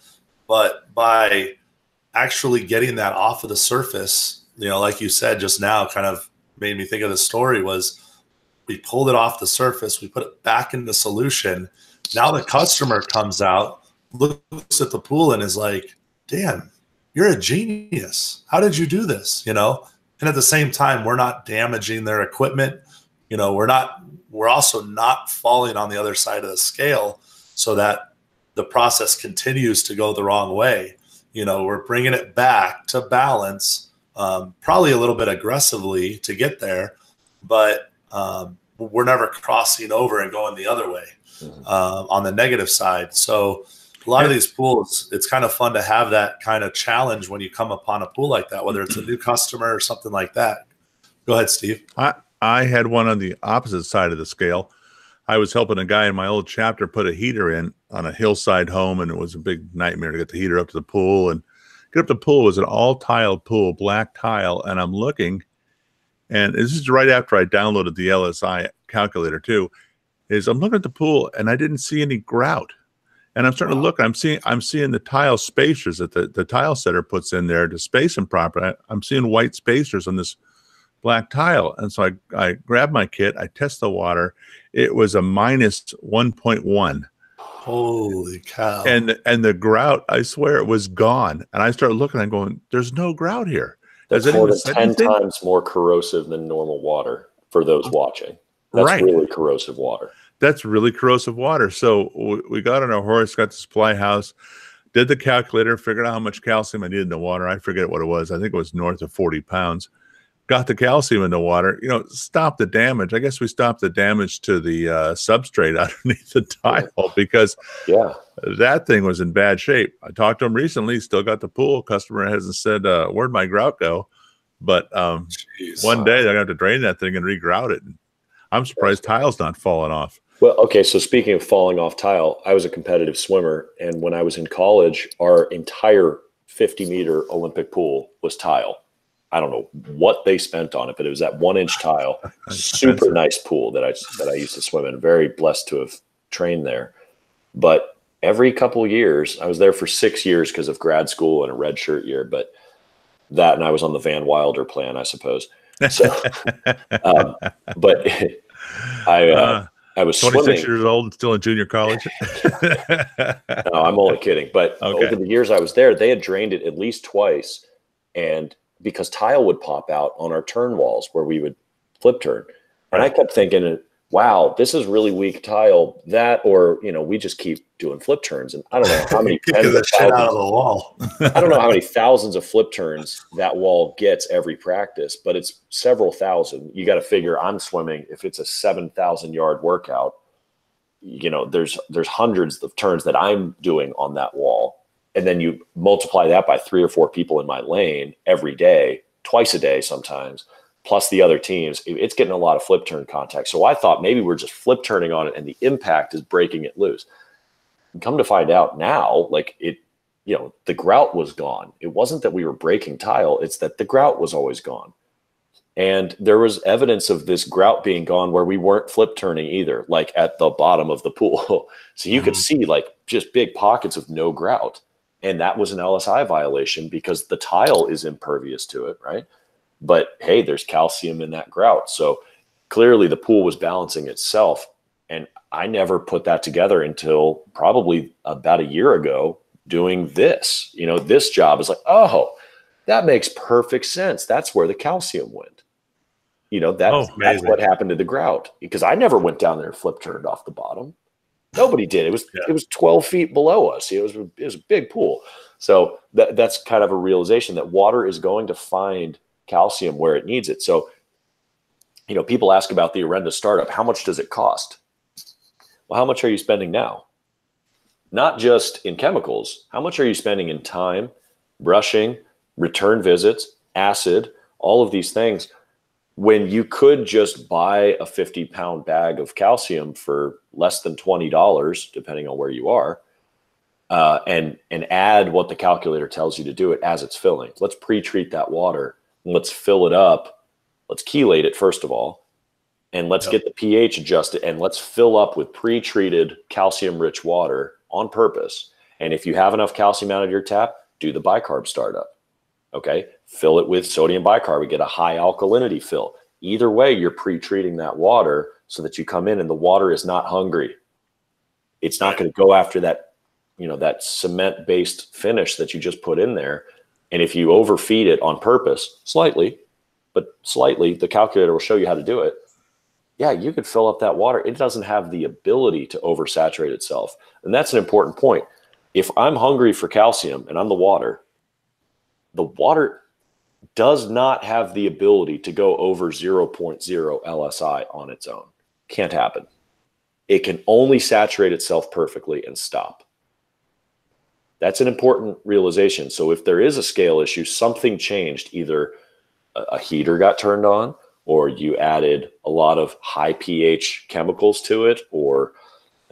But by actually getting that off of the surface, like you said just now, kind of made me think of the story, was we pulled it off the surface, we put it back in the solution. Now the customer comes out, looks at the pool, and is like, damn, you're a genius. How did you do this? And at the same time, we're not damaging their equipment. We're also not falling on the other side of the scale so that the process continues to go the wrong way. We're bringing it back to balance, probably a little bit aggressively to get there, but we're never crossing over and going the other way on the negative side. So a lot of these pools, it's kind of fun to have that kind of challenge when you come upon a pool like that, whether it's a new customer or something like that. Go ahead, Steve. I had one on the opposite side of the scale. I was helping a guy in my old chapter put a heater in on a hillside home, and it was a big nightmare to get the heater up to the pool. And get up to the pool, it was an all-tiled pool, black tile, and I'm looking, and this is right after I downloaded the LSI calculator too, is I'm looking at the pool, and I didn't see any grout. And I'm starting to look, I'm seeing the tile spacers that the tile setter puts in there to space them properly. I'm seeing white spacers on this black tile. And so I grabbed my kit, I test the water. It was a minus 1.1. Holy cow. And the grout, I swear, it was gone. And I started looking and going, there's no grout here. That's more than 10 times more corrosive than normal water for those watching. That's really corrosive water. That's really corrosive water. So we got on our horse, got to the supply house, did the calculator, figured out how much calcium I needed in the water. I forget what it was. I think it was north of 40 pounds. Got the calcium in the water, stopped the damage. I guess we stopped the damage to the substrate underneath the tile because that thing was in bad shape. I talked to him recently, still got the pool. Customer hasn't said, where'd my grout go? But one day they're going to have to drain that thing and regrout it. I'm surprised tile's not falling off. Well, okay, so speaking of falling off tile, I was a competitive swimmer, and when I was in college, our entire 50-meter Olympic pool was tile. I don't know what they spent on it, but it was that 1-inch tile. Super nice pool that I used to swim in. Very blessed to have trained there. But every couple of years, I was there for 6 years because of grad school and a red shirt year. But that, and I was on the Van Wilder plan, I suppose. So, but I was 26 swimming. years old and still in junior college. No, I'm only kidding. But over the years I was there, they had drained it at least twice, and because tile would pop out on our turn walls where we would flip turn. And I kept thinking, wow, this is really weak tile. That, or, we just keep doing flip turns. And I don't know how many tens of shit out of the wall. I don't know how many thousands of flip turns that wall gets every practice, but it's several thousand. You got to figure I'm swimming. If it's a 7,000-yard workout, there's hundreds of turns that I'm doing on that wall. And then you multiply that by 3 or 4 people in my lane every day, twice a day sometimes, plus the other teams. It's getting a lot of flip turn contact. So I thought maybe we're just flip turning on it and the impact is breaking it loose. And come to find out now, the grout was gone. It wasn't that we were breaking tile. It's that the grout was always gone. And there was evidence of this grout being gone where we weren't flip turning either, like at the bottom of the pool. So you could see just big pockets of no grout. And that was an LSI violation because the tile is impervious to it, right? But hey, there's calcium in that grout. So clearly the pool was balancing itself. And I never put that together until probably about a year ago doing this. This job is like, oh, that makes perfect sense. That's where the calcium went. That's what happened to the grout, because I never went down there and flip turned off the bottom. Nobody did. It was 12 feet below us. It was a big pool. So that's kind of a realization that water is going to find calcium where it needs it. So, people ask about the Orenda startup. How much does it cost? Well, how much are you spending now? Not just in chemicals. How much are you spending in time, brushing, return visits, acid, all of these things, when you could just buy a 50-pound bag of calcium for less than $20, depending on where you are, and add what the calculator tells you to do it as it's filling. Let's pre-treat that water. Let's fill it up. Let's chelate it, first of all, and let's get the pH adjusted, and let's fill up with pre-treated calcium-rich water on purpose. And if you have enough calcium out of your tap, do the bicarb startup. Okay, fill it with sodium bicarbonate, get a high alkalinity fill. Either way, you're pre-treating that water so that you come in and the water is not hungry. It's not going to go after that, that cement-based finish that you just put in there. And if you overfeed it on purpose, slightly, the calculator will show you how to do it. Yeah, you could fill up that water. It doesn't have the ability to oversaturate itself. And that's an important point. If I'm hungry for calcium and I'm the water does not have the ability to go over 0.0 LSI on its own. Can't happen. It can only saturate itself perfectly and stop. That's an important realization. So if there is a scale issue, something changed. Either a heater got turned on, or you added a lot of high pH chemicals to it, or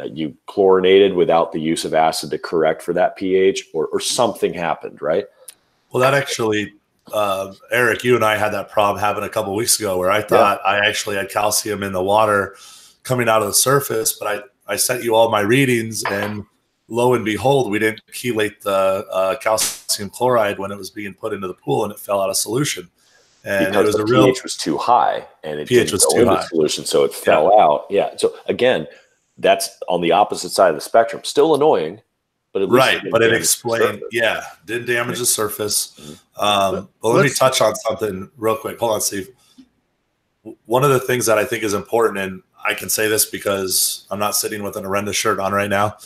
you chlorinated without the use of acid to correct for that pH, or something happened, right? Well, that actually, Eric, you and I had that problem happen a couple of weeks ago where I thought I actually had calcium in the water coming out of the surface, but I sent you all my readings, and lo and behold, we didn't chelate the calcium chloride when it was being put into the pool, and it fell out of solution. And because the pH was too high, and it pH was too high solution, so it fell out. Yeah. So again, that's on the opposite side of the spectrum. Still annoying. But at least but it explained, didn't damage the surface. But let me touch on something real quick. Hold on, Steve. One of the things that I think is important, and I can say this because I'm not sitting with an Orenda shirt on right now.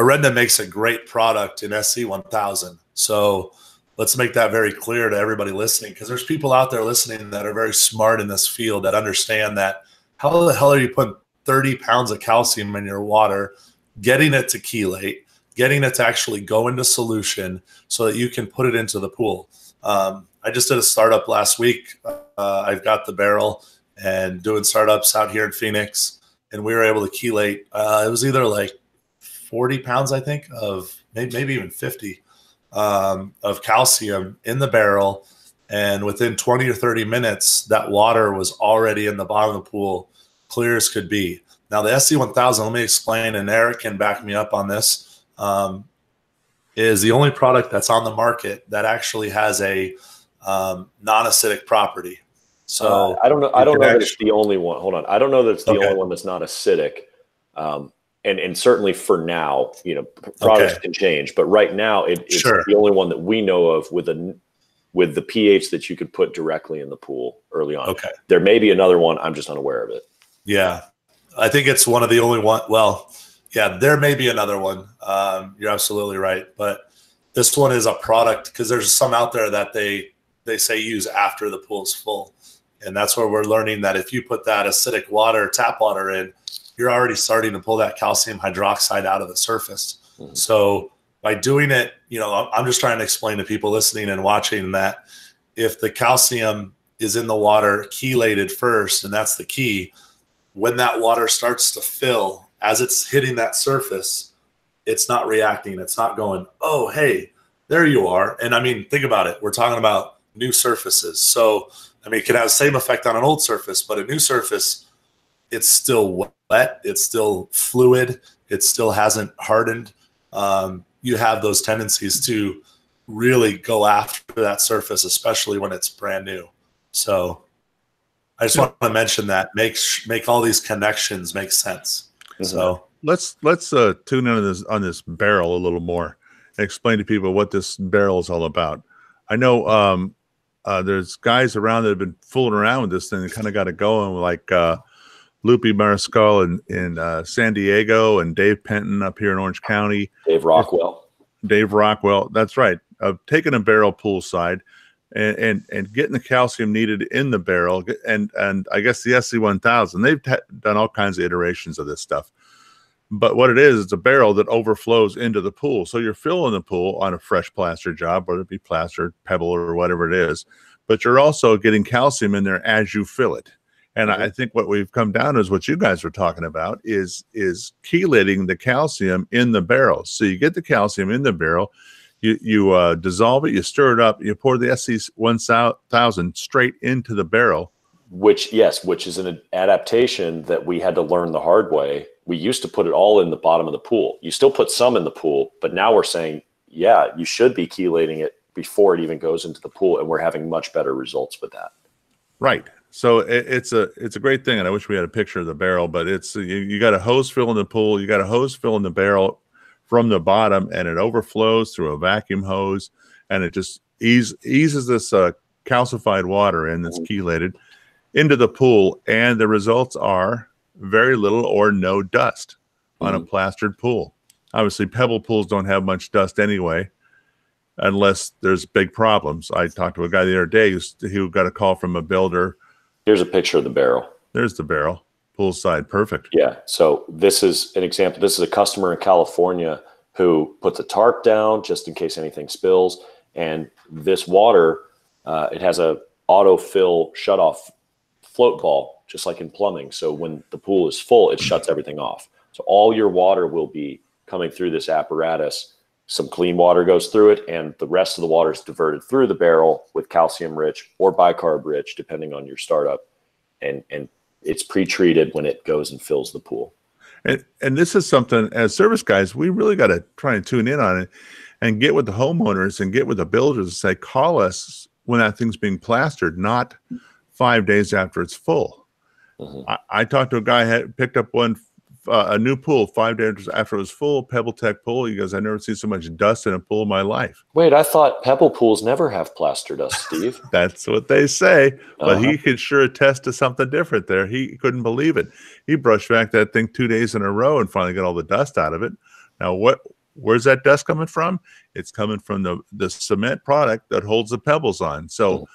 Orenda makes a great product in SC1000. So let's make that very clear to everybody listening, because there's people out there listening that are very smart in this field that understand that how the hell are you putting 30 pounds of calcium in your water, getting it to chelate, getting it to actually go into solution so that you can put it into the pool. I just did a startup last week. I've got the barrel and doing startups out here in Phoenix, and we were able to chelate. It was either like 40 pounds, I think, of maybe even 50 of calcium in the barrel. And within 20 or 30 minutes, that water was already in the bottom of the pool, clear as could be. Now, the SC1000, let me explain, and Eric can back me up on this, is the only product that's on the market that actually has a non-acidic property. So I don't know that it's the only one. Hold on. I don't know that it's the only one that's not acidic. And certainly for now, you know, products can change, but right now it's the only one that we know of with the pH that you could put directly in the pool early on. Okay. There may be another one. I'm just unaware of it. Yeah. I think it's one of the only one. Well, yeah, there may be another one. You're absolutely right. But this one is a product, because there's some out there that they say use after the pool's full. And that's where we're learning that if you put that acidic water, tap water in, you're already starting to pull that calcium hydroxide out of the surface. Mm-hmm. So by doing it, you know, I'm just trying to explain to people listening and watching that if the calcium is in the water chelated first, and that's the key, when that water starts to fill, as it's hitting that surface, it's not reacting. It's not going, oh, hey, there you are. And I mean, think about it. We're talking about new surfaces. So, I mean, it can have the same effect on an old surface, but a new surface, it's still wet. It's still fluid. It still hasn't hardened. You have those tendencies to really go after that surface, especially when it's brand new. So I just want to mention that, make all these connections make sense. Mm-hmm. So let's tune in on this barrel a little more and explain to people what this barrel is all about. I know there's guys around that have been fooling around with this thing and kind of got it going, like Lupe Mariscal in San Diego, and Dave Penton up here in Orange County. Dave Rockwell, that's right. Taking a barrel poolside and getting the calcium needed in the barrel. And I guess the SC1000, they've done all kinds of iterations of this stuff. But what it is, it's a barrel that overflows into the pool. So you're filling the pool on a fresh plaster job, whether it be plaster, pebble, or whatever it is. But you're also getting calcium in there as you fill it. And I think what we've come down to is what you guys were talking about is chelating the calcium in the barrel. So you get the calcium in the barrel, you dissolve it, you stir it up, you pour the SC1000 straight into the barrel. Which is an adaptation that we had to learn the hard way. We used to put it all in the bottom of the pool. You still put some in the pool, but now we're saying, yeah, you should be chelating it before it even goes into the pool, and we're having much better results with that. Right. So it's a great thing, and I wish we had a picture of the barrel, but it's you got a hose fill in the pool, you got a hose fill in the barrel from the bottom, and it overflows through a vacuum hose, and it just eases this calcified water in that's chelated into the pool, and the results are very little or no dust on a plastered pool. Obviously, pebble pools don't have much dust anyway, unless there's big problems. I talked to a guy the other day who got a call from a builder. Here's a picture of the barrel. There's the barrel, poolside, perfect. Yeah, so this is an example. This is a customer in California who puts a tarp down just in case anything spills, and this water, it has a autofill shutoff float ball, just like in plumbing. So when the pool is full, it shuts everything off. So all your water will be coming through this apparatus. Some clean water goes through it, and the rest of the water is diverted through the barrel with calcium rich or bicarb rich, depending on your startup. And it's pre-treated when it goes and fills the pool. And this is something, as service guys, we really got to try and tune in on it and get with the homeowners and get with the builders and say, call us when that thing's being plastered, not 5 days after it's full. I talked to a guy who picked up a new pool 5 days after it was full, Pebble Tech pool. He goes, I never seen so much dust in a pool in my life. Wait, I thought pebble pools never have plaster dust, Steve. That's what they say, but he could sure attest to something different there. He couldn't believe it. He brushed back that thing 2 days in a row and finally got all the dust out of it. Now, where's that dust coming from? It's coming from the cement product that holds the pebbles on. So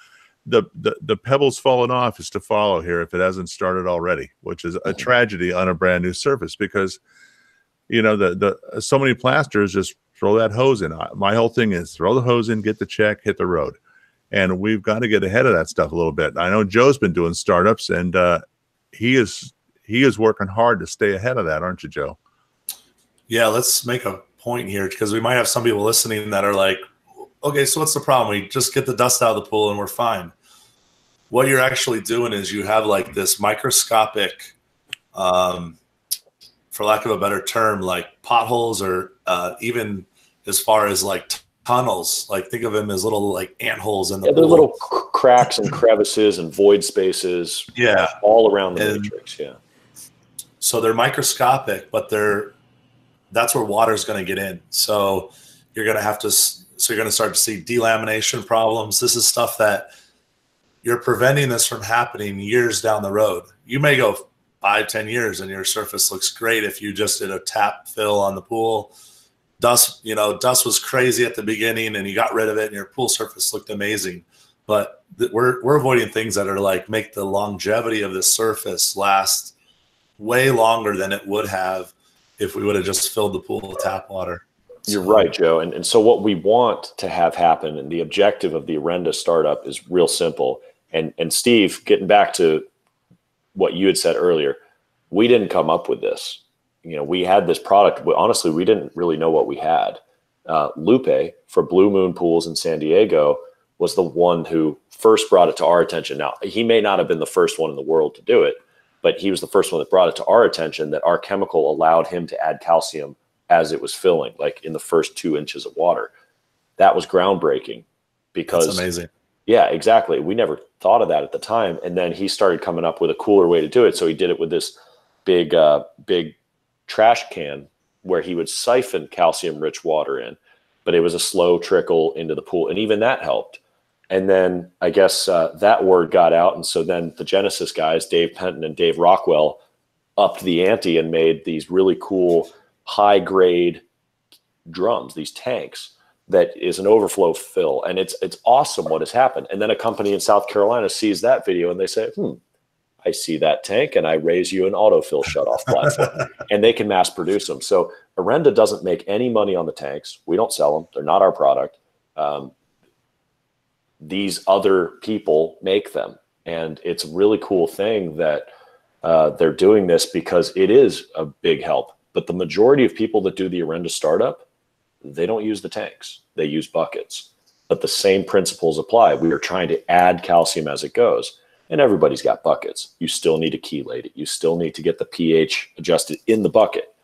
the pebbles falling off is to follow here if it hasn't started already, which is a tragedy on a brand new surface, because you know the so many plasters just throw that hose in. My whole thing is throw the hose in, get the check, hit the road. And we've got to get ahead of that stuff a little bit. I know Joe's been doing startups, and he is working hard to stay ahead of that, aren't you, Joe? Yeah, let's make a point here, because we might have some people listening that are like, okay, so what's the problem? We just get the dust out of the pool and we're fine. What you're actually doing is you have like this microscopic, for lack of a better term, like potholes, or even as far as like tunnels. Like think of them as little like ant holes in the pool. They're little cracks and crevices and void spaces. Yeah, all around the matrix. Yeah. So they're microscopic, but that's where water is going to get in. So you're going to start to see delamination problems. This is stuff that you're preventing this from happening years down the road. You may go 5-10 years and your surface looks great if you just did a tap fill on the pool. Dust was crazy at the beginning and you got rid of it and your pool surface looked amazing. But we're avoiding things that are like make the longevity of the surface last way longer than it would have if we would have just filled the pool with tap water. You're right, Joe. And so what we want to have happen, and the objective of the Orenda startup, is real simple. And Steve, getting back to what you had said earlier, we didn't come up with this. You know, we had this product. Honestly, we didn't really know what we had. Lupe for Blue Moon Pools in San Diego was the one who first brought it to our attention. Now, he may not have been the first one in the world to do it, but he was the first one that brought it to our attention that our chemical allowed him to add calcium as it was filling, like in the first 2 inches of water. That was groundbreaking, because that's amazing. Yeah, exactly. We never thought of that at the time. And then he started coming up with a cooler way to do it. So he did it with this big trash can where he would siphon calcium rich water in, but it was a slow trickle into the pool. And even that helped. And then I guess that word got out. And so then the Genesis guys, Dave Penton and Dave Rockwell, upped the ante and made these really cool high grade drums, these tanks that is an overflow fill. And it's awesome what has happened. And then a company in South Carolina sees that video and they say, I see that tank and I raise you an autofill shutoff platform. And they can mass produce them. So Orenda doesn't make any money on the tanks. We don't sell them. They're not our product. These other people make them. And it's a really cool thing that they're doing this, because it is a big help. But the majority of people that do the Orenda startup, they don't use the tanks. They use buckets. But the same principles apply. We are trying to add calcium as it goes. And everybody's got buckets. You still need to chelate it. You still need to get the pH adjusted in the bucket.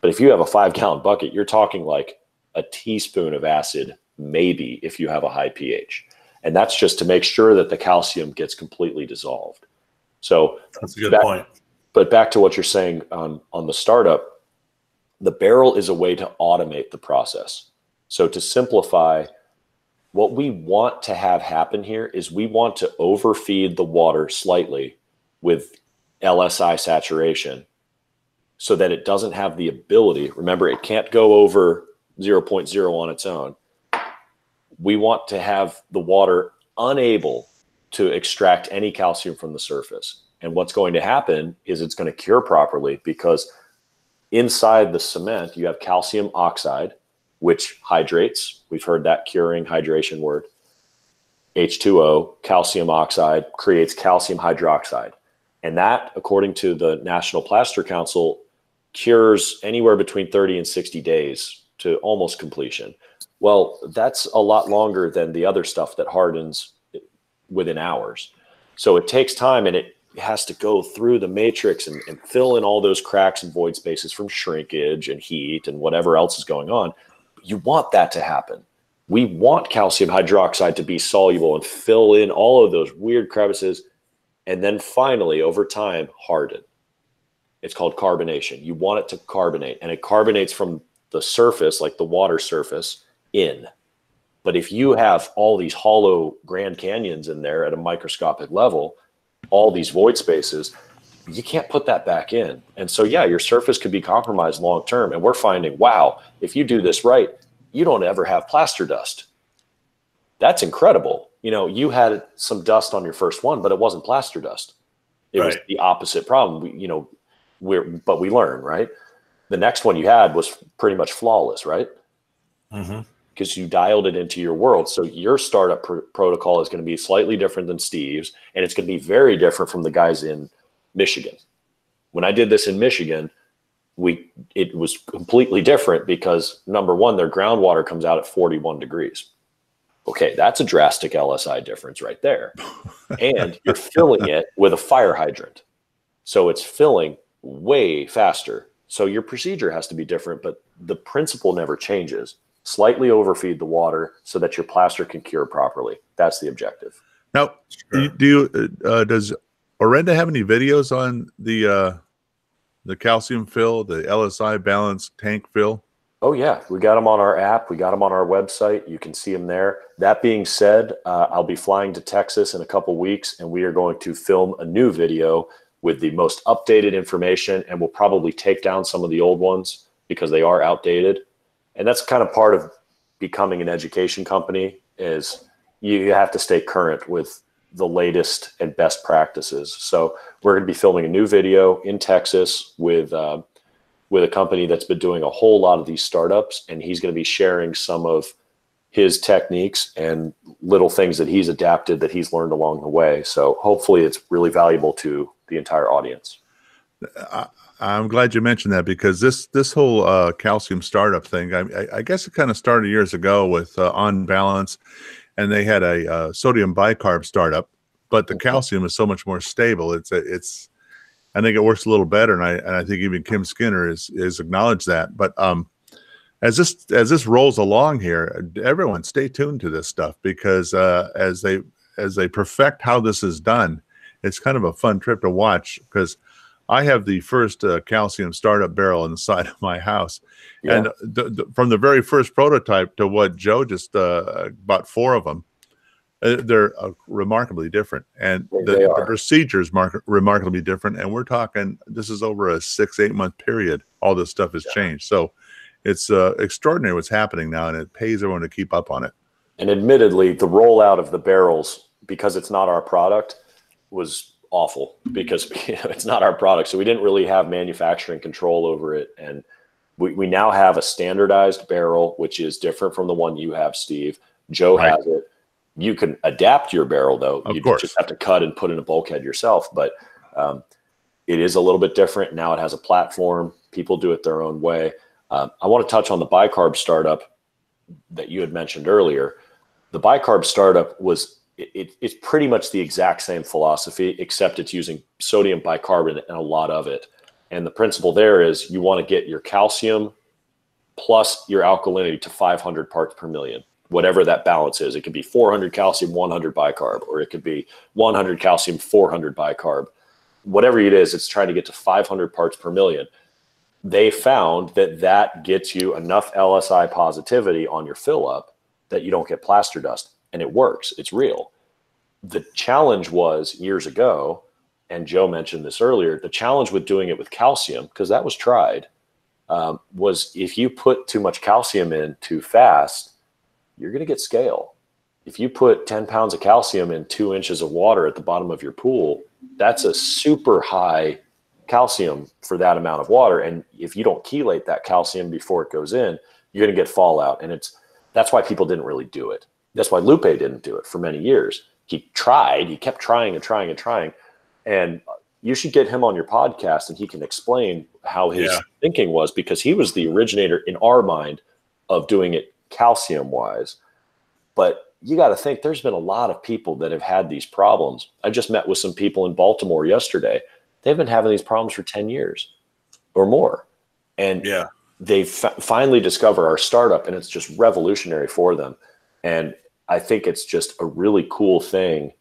But if you have a 5-gallon bucket, you're talking like a teaspoon of acid, maybe, if you have a high pH. And that's just to make sure that the calcium gets completely dissolved. So that's a good point. But back to what you're saying on the startup, the barrel is a way to automate the process. So to simplify, what we want to have happen here is we want to overfeed the water slightly with LSI saturation so that it doesn't have the ability. Remember, it can't go over 0.0 on its own. We want to have the water unable to extract any calcium from the surface. And what's going to happen is it's going to cure properly, because inside the cement, you have calcium oxide, which hydrates. We've heard that curing hydration word. H2O, calcium oxide, creates calcium hydroxide. And that, according to the National Plaster Council, cures anywhere between 30 and 60 days to almost completion. Well, that's a lot longer than the other stuff that hardens within hours. So it takes time, and it has to go through the matrix and fill in all those cracks and void spaces from shrinkage and heat and whatever else is going on. You want that to happen. We want calcium hydroxide to be soluble and fill in all of those weird crevices, and then finally, over time, harden. It's called carbonation. You want it to carbonate, and it carbonates from the surface, like the water surface, in. But if you have all these hollow Grand Canyons in there at a microscopic level, all these void spaces, you can't put that back in. And so, yeah, your surface could be compromised long-term. And we're finding, wow, if you do this right, you don't ever have plaster dust. That's incredible. You know, you had some dust on your first one, but it wasn't plaster dust. It was the opposite problem. But we learn, right? The next one you had was pretty much flawless, right? Because you dialed it into your world. So your startup protocol is going to be slightly different than Steve's, and it's going to be very different from the guys in Michigan. When I did this in Michigan, it was completely different because, number one, their groundwater comes out at 41 degrees. Okay, that's a drastic LSI difference right there. And you're filling it with a fire hydrant. So it's filling way faster. So your procedure has to be different, but the principle never changes. Slightly overfeed the water so that your plaster can cure properly. That's the objective. Now, does Orenda have any videos on the calcium fill, the LSI balanced tank fill? Oh yeah, we got them on our app. We got them on our website. You can see them there. That being said, I'll be flying to Texas in a couple weeks, and we are going to film a new video with the most updated information, and we'll probably take down some of the old ones because they are outdated. And that's kind of part of becoming an education company, is you have to stay current with the latest and best practices. So we're going to be filming a new video in Texas with a company that's been doing a whole lot of these startups, and he's going to be sharing some of his techniques and little things that he's adapted that he's learned along the way. So hopefully it's really valuable to the entire audience. I'm glad you mentioned that, because this whole calcium startup thing, I guess it kind of started years ago with On Balance, and they had a sodium bicarb startup, but the calcium is so much more stable. I think it works a little better, and I think even Kim Skinner is acknowledged that. But as this rolls along here, everyone stay tuned to this stuff, because as they perfect how this is done, it's kind of a fun trip to watch, because I have the first calcium startup barrel inside of my house. Yeah. And from the very first prototype to what Joe just bought 4 of them, they're remarkably different. And the procedure is remarkably different. And we're talking, this is over a 6-8 month period. All this stuff has changed. So it's extraordinary what's happening now, and it pays everyone to keep up on it. And admittedly, the rollout of the barrels, because it's not our product, was awful, because it's not our product. So we didn't really have manufacturing control over it. And we now have a standardized barrel, which is different from the one you have, Steve. Joe has it. You can adapt your barrel, though. You just have to cut and put in a bulkhead yourself. But it is a little bit different. Now it has a platform. People do it their own way. I want to touch on the bicarb startup that you had mentioned earlier. The bicarb startup it's pretty much the exact same philosophy, except it's using sodium bicarbonate and a lot of it. And the principle there is you want to get your calcium plus your alkalinity to 500 parts per million, whatever that balance is. It could be 400 calcium, 100 bicarb, or it could be 100 calcium, 400 bicarb. Whatever it is, it's trying to get to 500 parts per million. They found that gets you enough LSI positivity on your fill up that you don't get plaster dust. And it works. It's real. The challenge was years ago, and Joe mentioned this earlier, the challenge with doing it with calcium, because that was tried, was if you put too much calcium in too fast, you're going to get scale. If you put 10 pounds of calcium in 2 inches of water at the bottom of your pool, that's a super high calcium for that amount of water. And if you don't chelate that calcium before it goes in, you're going to get fallout. And that's why people didn't really do it. That's why Lupe didn't do it for many years. He kept trying and trying and trying. And you should get him on your podcast, and he can explain how his thinking was, because he was the originator in our mind of doing it calcium wise. But you got to think, there's been a lot of people that have had these problems. I just met with some people in Baltimore yesterday. They've been having these problems for 10 years or more. And they finally discover our startup, and it's just revolutionary for them. And I think it's just a really cool thing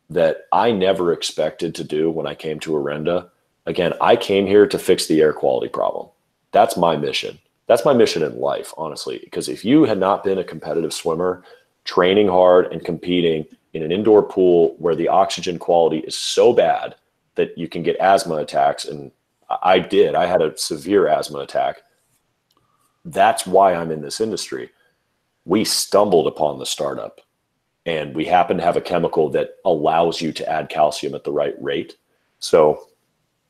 that I never expected to do when I came to Orenda. Again, I came here to fix the air quality problem. That's my mission. That's my mission in life, honestly, because if you had not been a competitive swimmer, training hard and competing in an indoor pool where the oxygen quality is so bad that you can get asthma attacks. And I did. I had a severe asthma attack. That's why I'm in this industry. We stumbled upon the startup, and we happen to have a chemical that allows you to add calcium at the right rate. So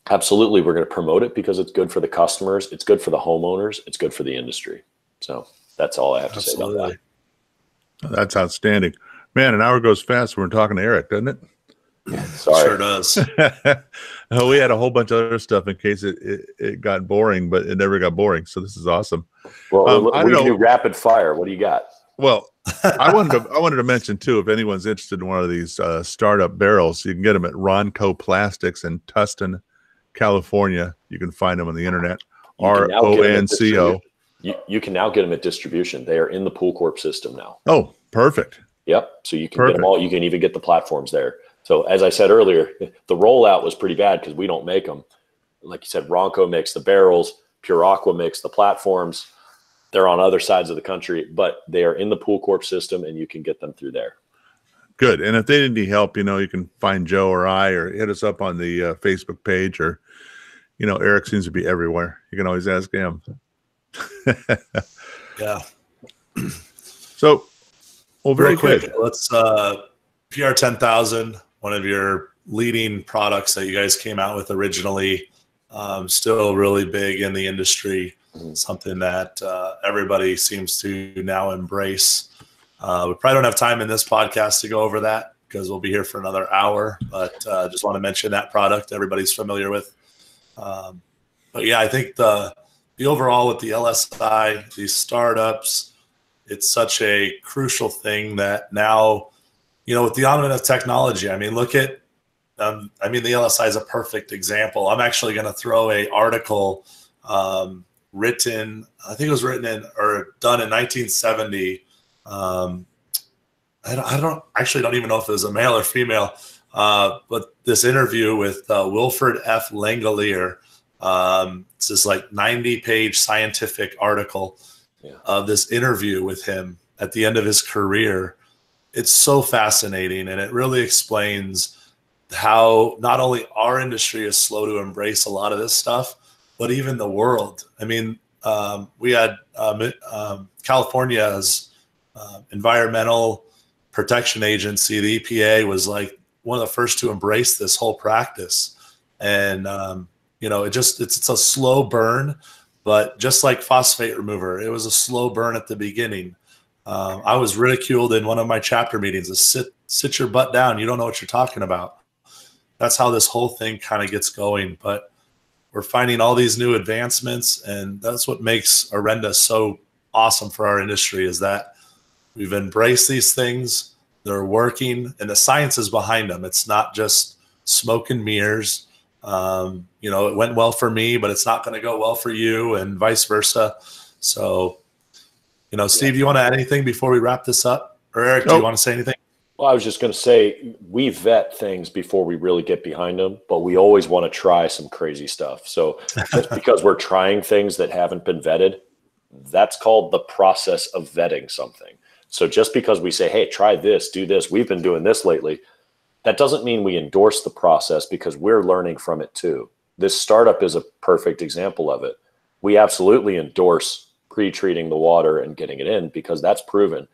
absolutely, we're going to promote it because it's good for the customers. It's good for the homeowners. It's good for the industry. So that's all I have to say about that. That's outstanding. Man, an hour goes fast when we're talking to Eric, doesn't it? Sorry. Sure does. We had a whole bunch of other stuff in case it got boring, but it never got boring. So this is awesome. Well, we can do rapid fire. What do you got? Well, I wanted to mention too, if anyone's interested in one of these startup barrels, you can get them at Ronco Plastics in Tustin, California. You can find them on the internet. RONCO. You can now get them at distribution. They are in the Pool Corp system now. Oh, perfect. Yep. So you can get them all. You can even get the platforms there. So as I said earlier, the rollout was pretty bad because we don't make them. Like you said, Ronco makes the barrels, Pure Aqua makes the platforms. They're on other sides of the country, but they are in the Pool Corp system, and you can get them through there. Good. And if they need any help, you can find Joe or I, or hit us up on the Facebook page, or, Eric seems to be everywhere. You can always ask him. Yeah. So, well, very real quick, good. Let's PR 10,000, one of your leading products that you guys came out with originally, still really big in the industry, something that everybody seems to now embrace. We probably don't have time in this podcast to go over that because we'll be here for another hour, but just want to mention that product everybody's familiar with. But yeah, I think the overall with the LSI, these startups, it's such a crucial thing that now, with the advent of technology, look at, the LSI is a perfect example. I'm actually going to throw a article written, I think it was written done in 1970. I don't even know if it was a male or female, but this interview with Wilfred F. Langelier. It's this 90-page scientific article of this interview with him at the end of his career. It's so fascinating, and it really explains how not only our industry is slow to embrace a lot of this stuff, but even the world. We had California's Environmental Protection Agency, the EPA, was one of the first to embrace this whole practice. And, it's a slow burn, but just like phosphate remover, it was a slow burn at the beginning. I was ridiculed in one of my chapter meetings to sit your butt down. You don't know what you're talking about. That's how this whole thing kind of gets going. But we're finding all these new advancements, and that's what makes Orenda so awesome for our industry, is that we've embraced these things. They're working, and the science is behind them. It's not just smoke and mirrors. It went well for me, but it's not going to go well for you, and vice versa. So, Steve, you want to add anything before we wrap this up? Or Eric, do you want to say anything? Well, I was just going to say, we vet things before we really get behind them, but we always want to try some crazy stuff. So just because we're trying things that haven't been vetted, that's called the process of vetting something. So just because we say, hey, try this, do this, we've been doing this lately, that doesn't mean we endorse the process, because we're learning from it too. This startup is a perfect example of it. We absolutely endorse pre-treating the water and getting it in, because that's proven.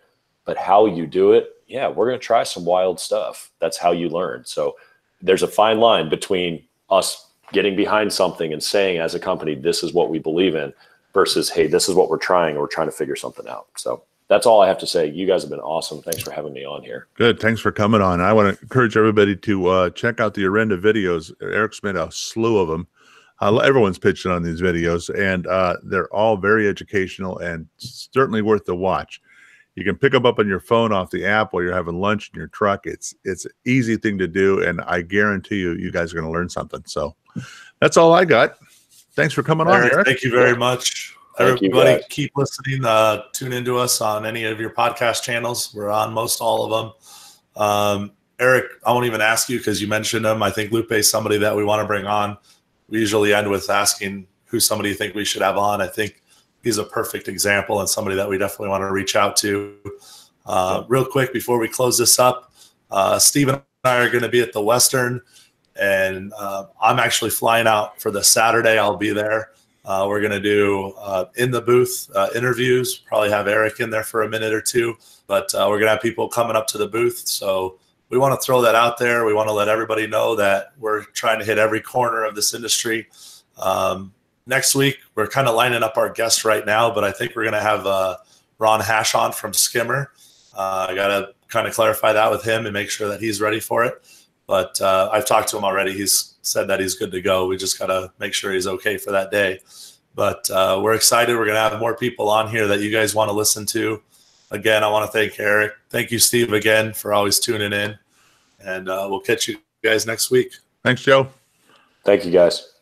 But how you do it, yeah, we're going to try some wild stuff. That's how you learn. So there's a fine line between us getting behind something and saying as a company, this is what we believe in, versus, hey, this is what we're trying, or we're trying to figure something out. So that's all I have to say. You guys have been awesome. Thanks for having me on here. Good. Thanks for coming on. I want to encourage everybody to check out the Orenda videos. Eric's made a slew of them. Everyone's pitching on these videos, and they're all very educational and certainly worth the watch. You can pick them up on your phone off the app while you're having lunch in your truck. It's an easy thing to do, and I guarantee you guys are going to learn something. So that's all I got. Thanks for coming on, Eric. Thank you very much. Everybody, keep listening. Tune into us on any of your podcast channels. We're on most all of them. Eric, I won't even ask you because you mentioned him. I think Lupe is somebody that we want to bring on. We usually end with asking who's somebody you think we should have on. I think he's a perfect example and somebody that we definitely want to reach out to. Real quick before we close this up, Steve and I are going to be at the Western And I'm actually flying out for the Saturday. I'll be there. We're going to do in the booth interviews, probably have Eric in there for a minute or two, but we're going to have people coming up to the booth. So we want to throw that out there. We want to let everybody know that we're trying to hit every corner of this industry. Next week, we're kind of lining up our guests right now, but I think we're going to have Ron Hash on from Skimmer. I got to kind of clarify that with him and make sure that he's ready for it. But I've talked to him already. He's said that he's good to go. We just got to make sure he's okay for that day. But we're excited. We're going to have more people on here that you guys want to listen to. Again, I want to thank Eric. Thank you, Steve, again, for always tuning in. And we'll catch you guys next week. Thanks, Joe. Thank you, guys.